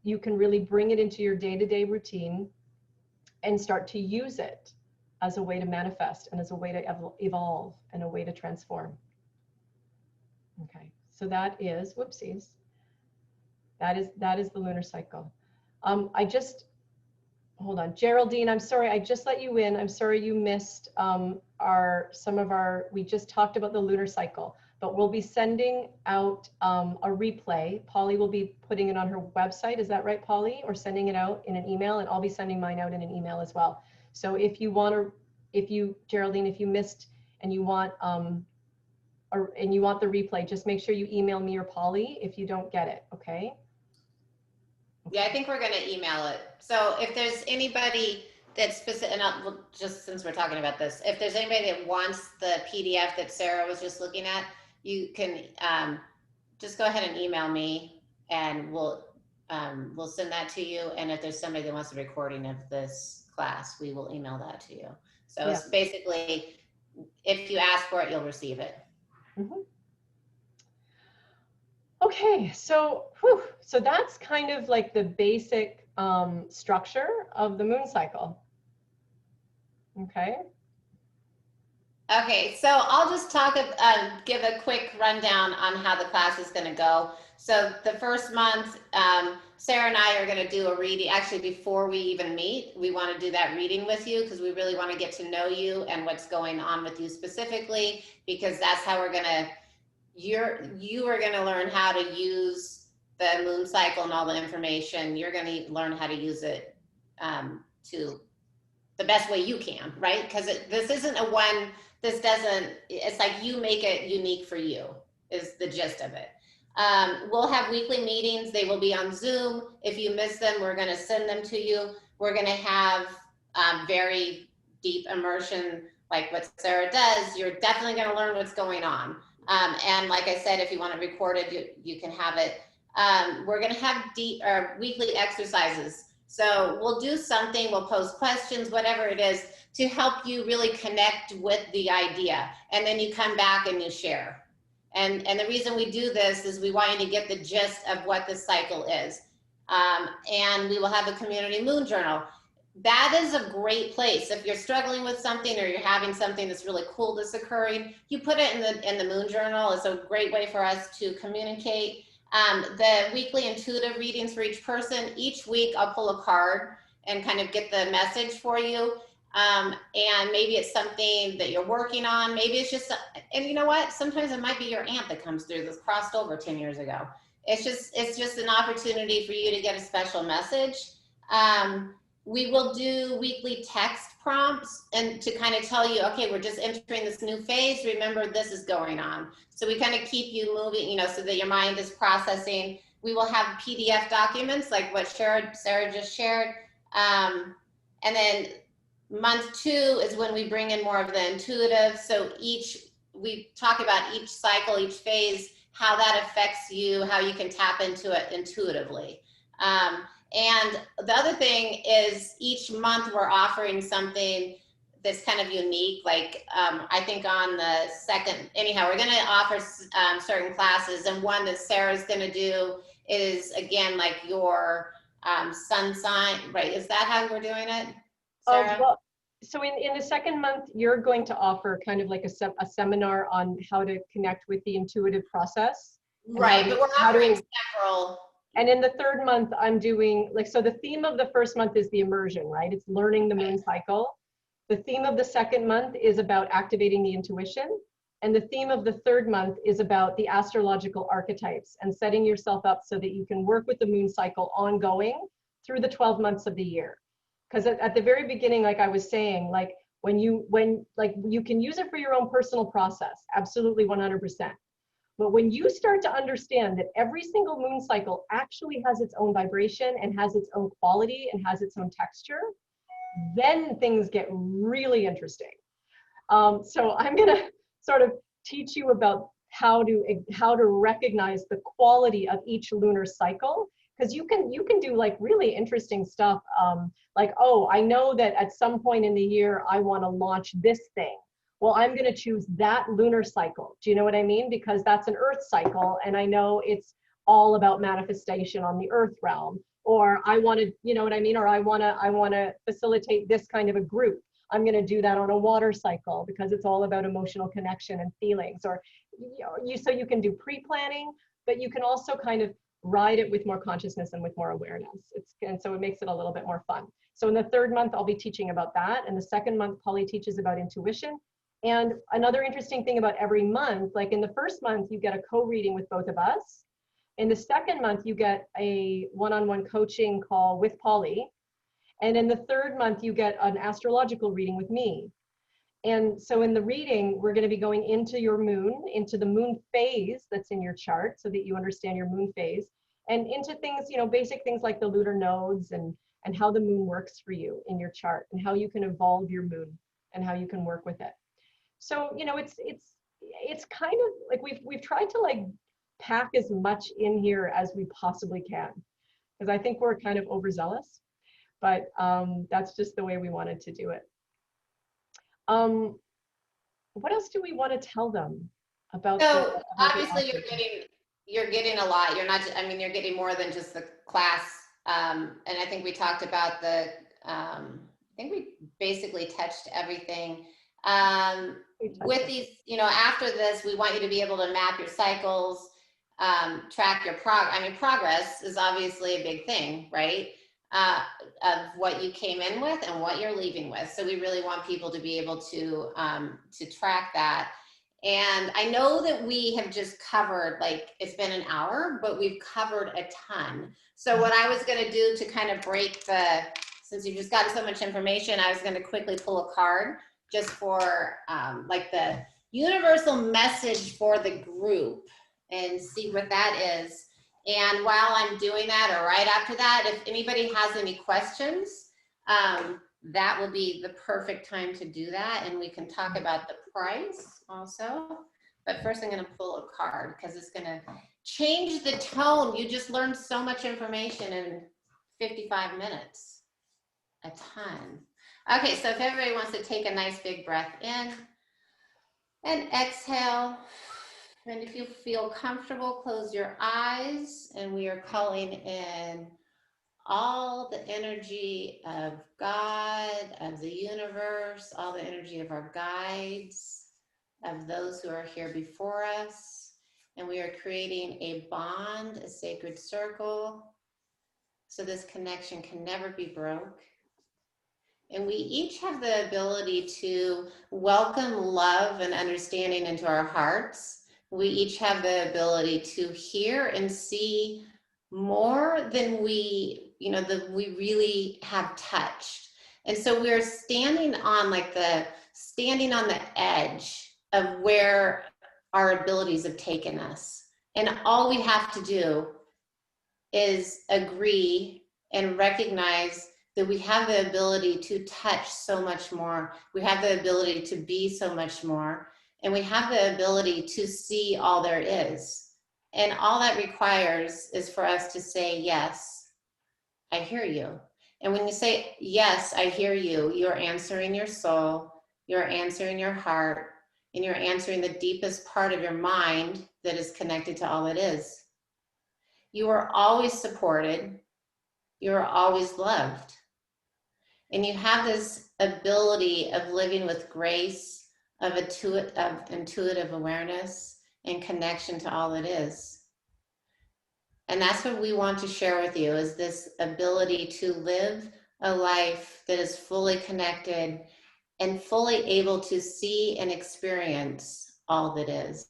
you can really bring it into your day-to-day routine and start to use it as a way to manifest and as a way to evolve and a way to transform. Okay, so that is, whoopsies. That is the lunar cycle. Hold on, Geraldine, I'm sorry, I just let you in. I'm sorry you missed we just talked about the lunar cycle, but we'll be sending out a replay. Polly will be putting it on her website. Is that right, Polly? Or sending it out in an email, and I'll be sending mine out in an email as well. So if you want to, Geraldine, if you missed and you want the replay, just make sure you email me or Polly if you don't get it, okay? Yeah, I think we're going to email it. So if there's anybody that's specific, and just since we're talking about this, if there's anybody that wants the PDF that Sarah was just looking at, you can just go ahead and email me, and we'll send that to you. And if there's somebody that wants a recording of this class, we will email that to you. So yeah. It's basically, if you ask for it, you'll receive it. Mm-hmm. Okay, so that's kind of like the basic structure of the moon cycle. Okay. Okay, so I'll just give a quick rundown on how the class is going to go. So the first month, Sarah and I are going to do a reading. Actually, before we even meet, we want to do that reading with you because we really want to get to know you and what's going on with you specifically, because that's how we're going to, you are going to learn how to use the moon cycle and all the information. You're going to learn how to use it to the best way you can, right? Because this isn't it's like you make it unique for you is the gist of it. We'll have weekly meetings. They will be on Zoom. If you miss them, we're going to send them to you. We're going to have very deep immersion, like what Sarah does. You're definitely going to learn what's going on. And like I said, if you want it recorded, you can have it. We're going to have weekly exercises. So we'll do something, we'll pose questions, whatever it is, to help you really connect with the idea. And then you come back and you share. And the reason we do this is we want you to get the gist of what the cycle is. And we will have a community moon journal. That is a great place. If you're struggling with something or you're having something that's really cool that's occurring, you put it in the moon journal. It's a great way for us to communicate. The weekly intuitive readings for each person. Each week I'll pull a card and kind of get the message for you. And maybe it's something that you're working on. Maybe it's just, and you know what? Sometimes it might be your aunt that comes through that's crossed over 10 years ago. It's just an opportunity for you to get a special message. We will do weekly text prompts and to kind of tell you, okay, we're just entering this new phase. Remember, this is going on. So we kind of keep you moving, so that your mind is processing. We will have PDF documents like what Sarah just shared. And then Month 2 is when we bring in more of the intuitive. So we talk about each cycle, each phase, how that affects you, how you can tap into it intuitively. And the other thing is each month we're offering something that's kind of unique. Like I think on the second, anyhow, we're going to offer certain classes, and one that Sarah's going to do is, again, like your sun sign, right? Is that how we're doing it, Sarah? Well, so in the second month, you're going to offer kind of like a seminar on how to connect with the intuitive process. Right, but we're offering several. And in the third month, I'm doing so the theme of the first month is the immersion, right? It's learning the moon cycle. The theme of the second month is about activating the intuition. And the theme of the third month is about the astrological archetypes and setting yourself up so that you can work with the moon cycle ongoing through the 12 months of the year. Because at the very beginning, like I was saying, like when you can use it for your own personal process, absolutely 100%. But when you start to understand that every single moon cycle actually has its own vibration and has its own quality and has its own texture, then things get really interesting. So I'm going to sort of teach you about how to recognize the quality of each lunar cycle, because you can do like really interesting stuff, like, oh, I know that at some point in the year I want to launch this thing. Well, I'm going to choose that lunar cycle. Do you know what I mean? Because that's an earth cycle, and I know it's all about manifestation on the earth realm. Or I want to, you know what I mean? Or I want to facilitate this kind of a group. I'm going to do that on a water cycle because it's all about emotional connection and feelings. Or so you can do pre-planning, but you can also kind of ride it with more consciousness and with more awareness. And so it makes it a little bit more fun. So in the third month, I'll be teaching about that. And the second month, Polly teaches about intuition. And another interesting thing about every month, like in the first month, you get a co-reading with both of us. In the second month, you get a one-on-one coaching call with Polly. And in the third month, you get an astrological reading with me. And so in the reading, we're going to be going into your moon, into the moon phase that's in your chart so that you understand your moon phase, and into things, basic things like the lunar nodes and how the moon works for you in your chart and how you can evolve your moon and how you can work with it. So, it's kind of like we've tried to like pack as much in here as we possibly can, because I think we're kind of overzealous, but that's just the way we wanted to do it. What else do we want to tell them about? So obviously you're getting a lot. You're not, you're getting more than just the class. And I think we talked about I think we basically touched everything. With these, after this, we want you to be able to map your cycles, track your progress is obviously a big thing, right? Of what you came in with and what you're leaving with. So we really want people to be able to track that. And I know that we have just covered, like, it's been an hour, but we've covered a ton. So what I was going to do to kind of break since you've just gotten so much information, I was going to quickly pull a card just for like the universal message for the group and see what that is. And while I'm doing that, or right after that, if anybody has any questions, that will be the perfect time to do that. And we can talk about the price also. But first I'm going to pull a card because it's going to change the tone. You just learned so much information in 55 minutes. A ton. Okay, so if everybody wants to take a nice big breath in and exhale. And if you feel comfortable, close your eyes, and we are calling in all the energy of God, of the universe, all the energy of our guides, of those who are here before us. And we are creating a bond, a sacred circle, so this connection can never be broke. And we each have the ability to welcome love and understanding into our hearts. We each have the ability to hear and see more than we really have touched. And so we're standing on the edge of where our abilities have taken us. And all we have to do is agree and recognize that we have the ability to touch so much more. We have the ability to be so much more. And we have the ability to see all there is. And all that requires is for us to say, yes, I hear you. And when you say, yes, I hear you, you're answering your soul, you're answering your heart, and you're answering the deepest part of your mind that is connected to all that is. You are always supported. You are always loved. And you have this ability of living with grace, of intuitive awareness and connection to all it is. And that's what we want to share with you, is this ability to live a life that is fully connected and fully able to see and experience all that is.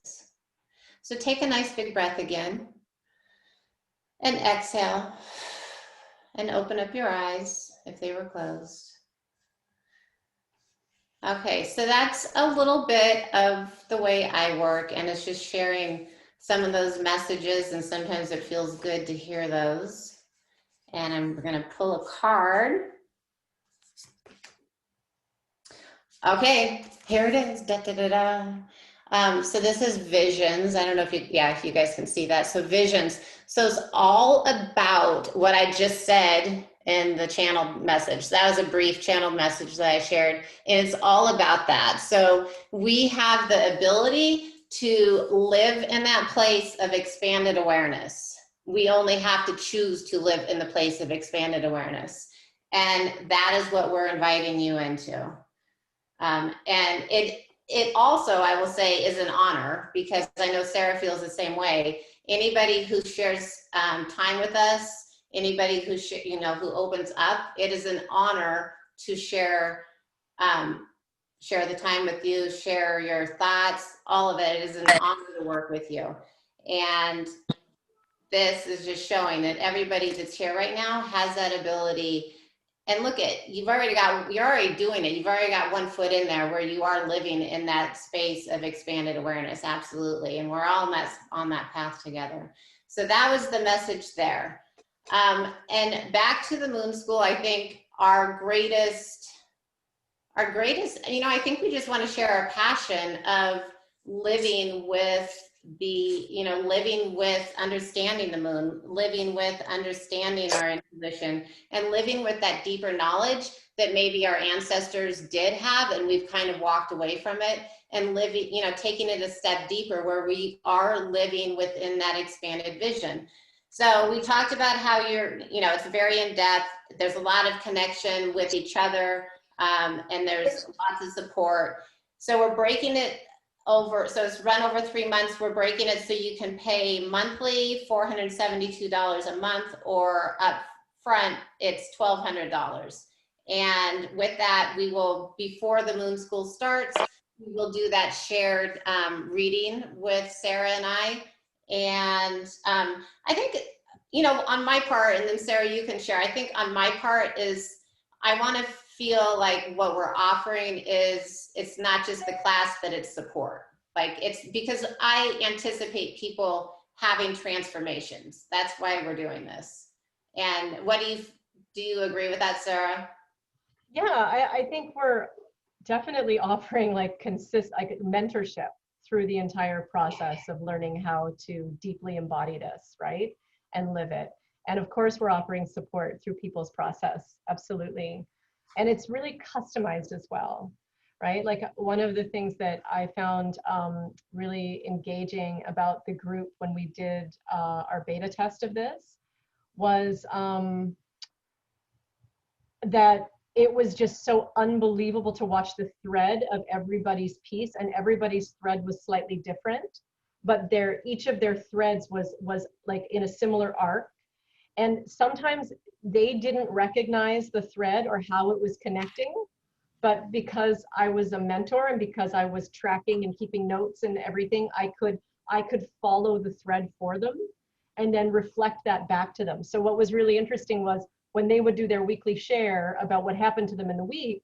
So take a nice big breath again and exhale and open up your eyes if they were closed. Okay, so that's a little bit of the way I work, and it's just sharing some of those messages, and sometimes it feels good to hear those. And I'm gonna pull a card. Okay, here it is. Da, da, da, da. So this is visions. I don't know if you, yeah, if you guys can see that. So visions. So it's all about what I just said in the channeled message. That was a brief channeled message that I shared, and it's all about that. So we have the ability to live in that place of expanded awareness. We only have to choose to live in the place of expanded awareness. And that is what we're inviting you into. And it also, I will say, is an honor, because I know Sarah feels the same way. Anybody who shares time with us, anybody who who opens up, it is an honor to share the time with you, share your thoughts, all of it. It is an honor to work with you. And this is just showing that everybody that's here right now has that ability. And look at, you're already doing it. You've already got one foot in there where you are living in that space of expanded awareness. Absolutely. And we're all on that path together. So that was the message there. And back to the Moon School, I think our greatest, I think we just want to share our passion of living with living with understanding the moon, living with understanding our intuition, and living with that deeper knowledge that maybe our ancestors did have and we've kind of walked away from it, and living, taking it a step deeper where we are living within that expanded vision. So we talked about how it's very in depth. There's a lot of connection with each other, and there's lots of support. So we're breaking it over, so it's run over 3 months. We're breaking it so you can pay monthly $472 a month, or up front it's $1,200. And with that, we will, before the Moon School starts, we will do that shared reading with Sarah and I. And I think, on my part, and then Sarah, you can share, I think on my part is I want to feel like what we're offering is, it's not just the class, but it's support. Like, it's because I anticipate people having transformations. That's why we're doing this. And do you agree with that, Sarah? Yeah, I think we're definitely offering like mentorship through the entire process of learning how to deeply embody this, right? And live it. And of course, we're offering support through people's process. Absolutely. And it's really customized as well, right? Like, one of the things that I found really engaging about the group when we did our beta test of this was that it was just so unbelievable to watch the thread of everybody's piece, and everybody's thread was slightly different, but each of their threads was like in a similar arc. And sometimes they didn't recognize the thread or how it was connecting, but because I was a mentor and because I was tracking and keeping notes and everything, I could follow the thread for them and then reflect that back to them. So what was really interesting was when they would do their weekly share about what happened to them in the week,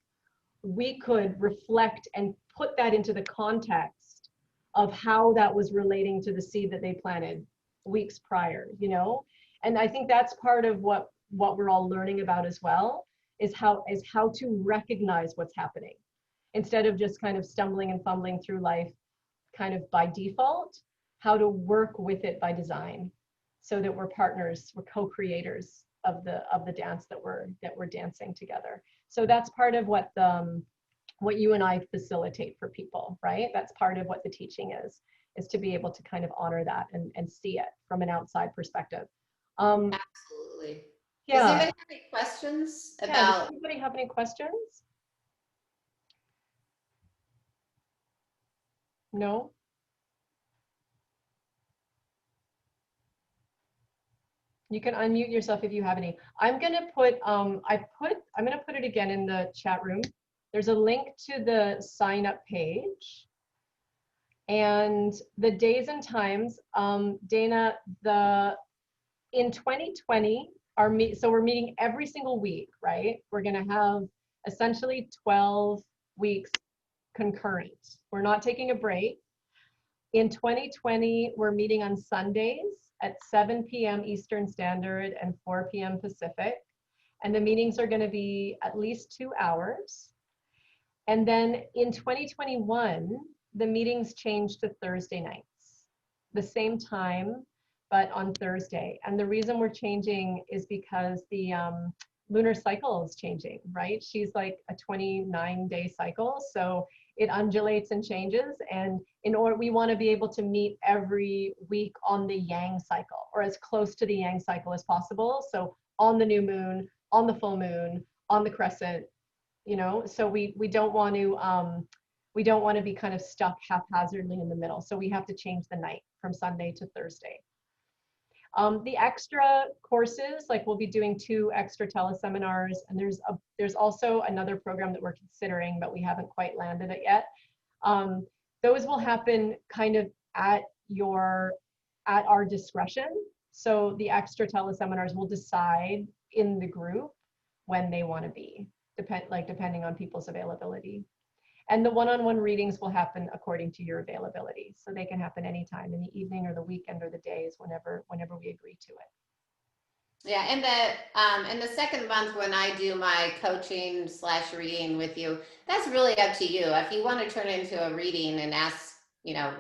we could reflect and put that into the context of how that was relating to the seed that they planted weeks prior, And I think that's part of what we're all learning about as well, is how to recognize what's happening instead of just kind of stumbling and fumbling through life kind of by default, how to work with it by design so that we're partners, we're co-creators of the dance that we're dancing together. So that's part of what you and I facilitate for people, right? That's part of what the teaching is to be able to kind of honor that and see it from an outside perspective. Absolutely. Yeah. Does anybody have any questions about? Yeah, does anybody have any questions? No? You can unmute yourself if you have any. I'm gonna put it again in the chat room. There's a link to the sign up page and the days and times. Dana, in 2020, so we're meeting every single week, right? We're gonna have essentially 12 weeks concurrent. We're not taking a break. In 2020, we're meeting on Sundays at 7 p.m. Eastern Standard and 4 p.m. Pacific. And the meetings are going to be at least 2 hours. And then in 2021, the meetings changed to Thursday nights, the same time, but on Thursday. And the reason we're changing is because the Lunar Cycle is changing, right? She's like a 29-day cycle. So it undulates and changes, and we want to be able to meet every week on the Yang cycle, or as close to the Yang cycle as possible. So on the new moon, on the full moon, on the crescent, you know. So we don't want to be kind of stuck haphazardly in the middle. So we have to change the night from Sunday to Thursday. The extra courses, like we'll be doing 2 extra teleseminars, and there's also another program that we're considering, but we haven't quite landed it yet. Those will happen kind of at our discretion. So the extra teleseminars will decide in the group when they want to be, depending on people's availability. And the one-on-one readings will happen according to your availability. So they can happen anytime in the evening or the weekend or the days, whenever we agree to it. Yeah, in the second month when I do my coaching / reading with you, that's really up to you. If you want to turn it into a reading and ask, you know,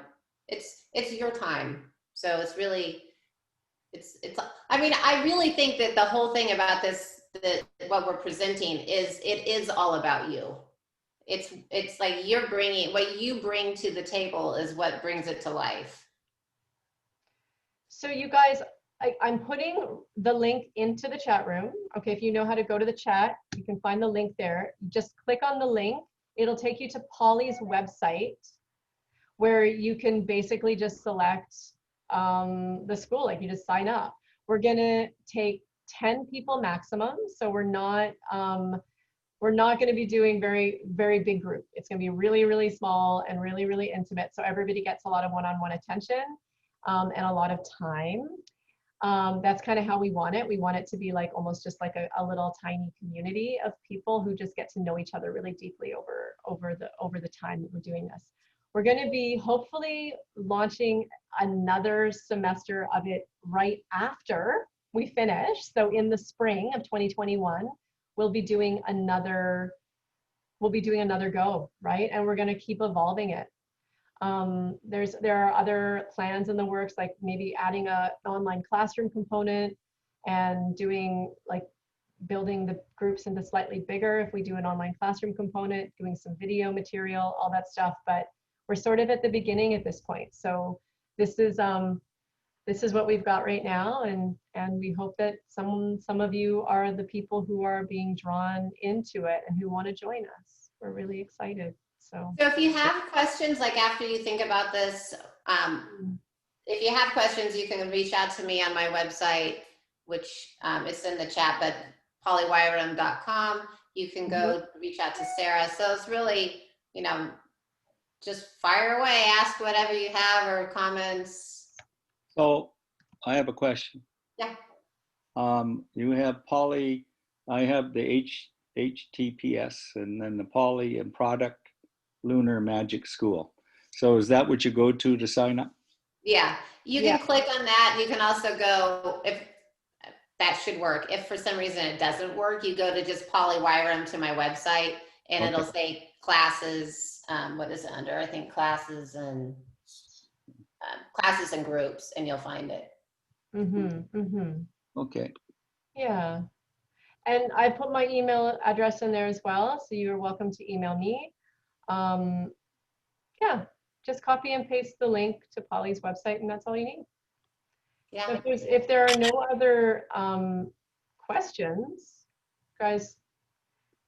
it's your time. So it's really, I mean, I really think that the whole thing about this, what we're presenting it is all about you. It's like you're bringing, what you bring to the table is what brings it to life. So you guys, I'm putting the link into the chat room. Okay, if you know how to go to the chat, you can find the link there. Just click on the link. It'll take you to Polly's website, where you can basically just select the school, like you just sign up. We're gonna take 10 people maximum, so we're not going to be doing very, very big group. It's going to be really, really small and really, really intimate. So everybody gets a lot of one-on-one attention and a lot of time. That's kind of how we want it. We want it to be like almost just like a little tiny community of people who just get to know each other really deeply over the time that we're doing this. We're going to be hopefully launching another semester of it right after we finish. So in the spring of 2021, we'll be doing another go, right? And we're going to keep evolving it. There are other plans in the works, like maybe adding an online classroom component and building the groups into slightly bigger if we do an online classroom component, doing some video material, all that stuff. But we're sort of at the beginning at this point. So this is what we've got right now, and we hope that some of you are the people who are being drawn into it and who want to join us. We're really excited. So if you have questions, like after you think about this, if you have questions, you can reach out to me on my website, which is in the chat, but pollywyram.com. You can go reach out to Sarah. So it's really, you know, just fire away, ask whatever you have or comments. So I have a question. Yeah. You have Polly, I have the HTTPS, and then the Polly and product Lunar Magic School. So is that what you go to sign up? Yeah, you can click on that. You can also go, if that should work. If for some reason it doesn't work, you go to just polywire them to my website, and it'll say classes. What is it under? I think classes and groups, and you'll find it. Okay. Yeah. And I put my email address in there as well, so you're welcome to email me. Yeah, just copy and paste the link to Polly's website, and that's all you need. Yeah. So if there are no other questions, guys,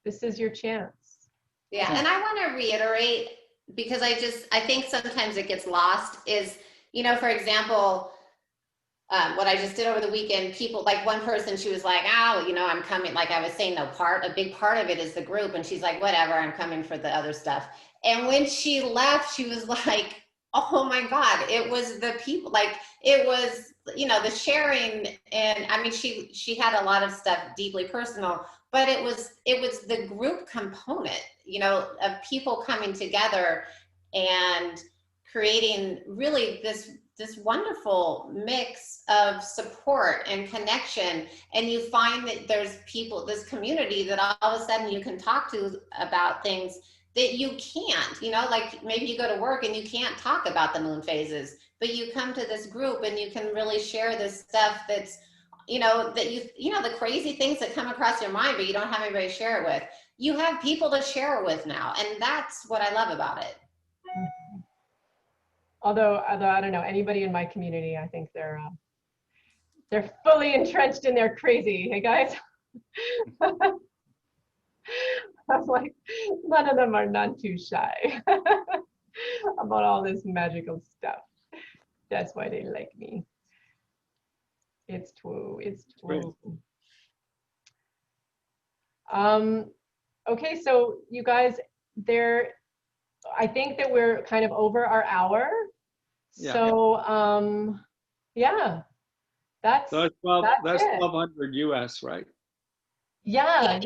this is your chance. Yeah, and I want to reiterate, because I think sometimes it gets lost, is, you know, for example, what I just did over the weekend, people, like one person, she was like, oh, you know, I'm coming, like I was saying, a big part of it is the group. And she's like, whatever, I'm coming for the other stuff. And when she left, she was like, oh my God, it was the people, like it was, you know, the sharing. And I mean, she had a lot of stuff deeply personal, but it was the group component, you know, of people coming together and creating really this wonderful mix of support and connection. And you find that there's people, this community that all of a sudden you can talk to about things that you can't, you know, like maybe you go to work and you can't talk about the moon phases, but you come to this group and you can really share this stuff that's, you know, that you know, the crazy things that come across your mind, but you don't have anybody to share it with. You have people to share it with now. And that's what I love about it. Although I don't know, anybody in my community, I think they're fully entrenched in their crazy. Hey guys, I'm like, none of them are none too shy about all this magical stuff. That's why they like me. It's true. It's true. Okay, so you guys, I think that we're kind of over our hour. Yeah. So yeah, that's 1200 US, right? Yeah, it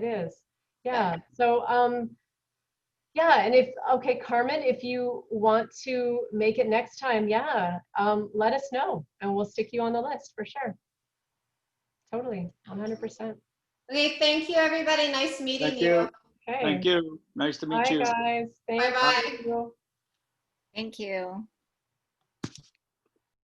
is. Yeah. So yeah, and okay, Carmen, if you want to make it next time, yeah, let us know and we'll stick you on the list for sure. Totally, 100%. Okay, thank you everybody. Nice meeting you. Okay. Thank you. Nice to meet you. Bye guys. Thank Bye-bye. you. Thank you.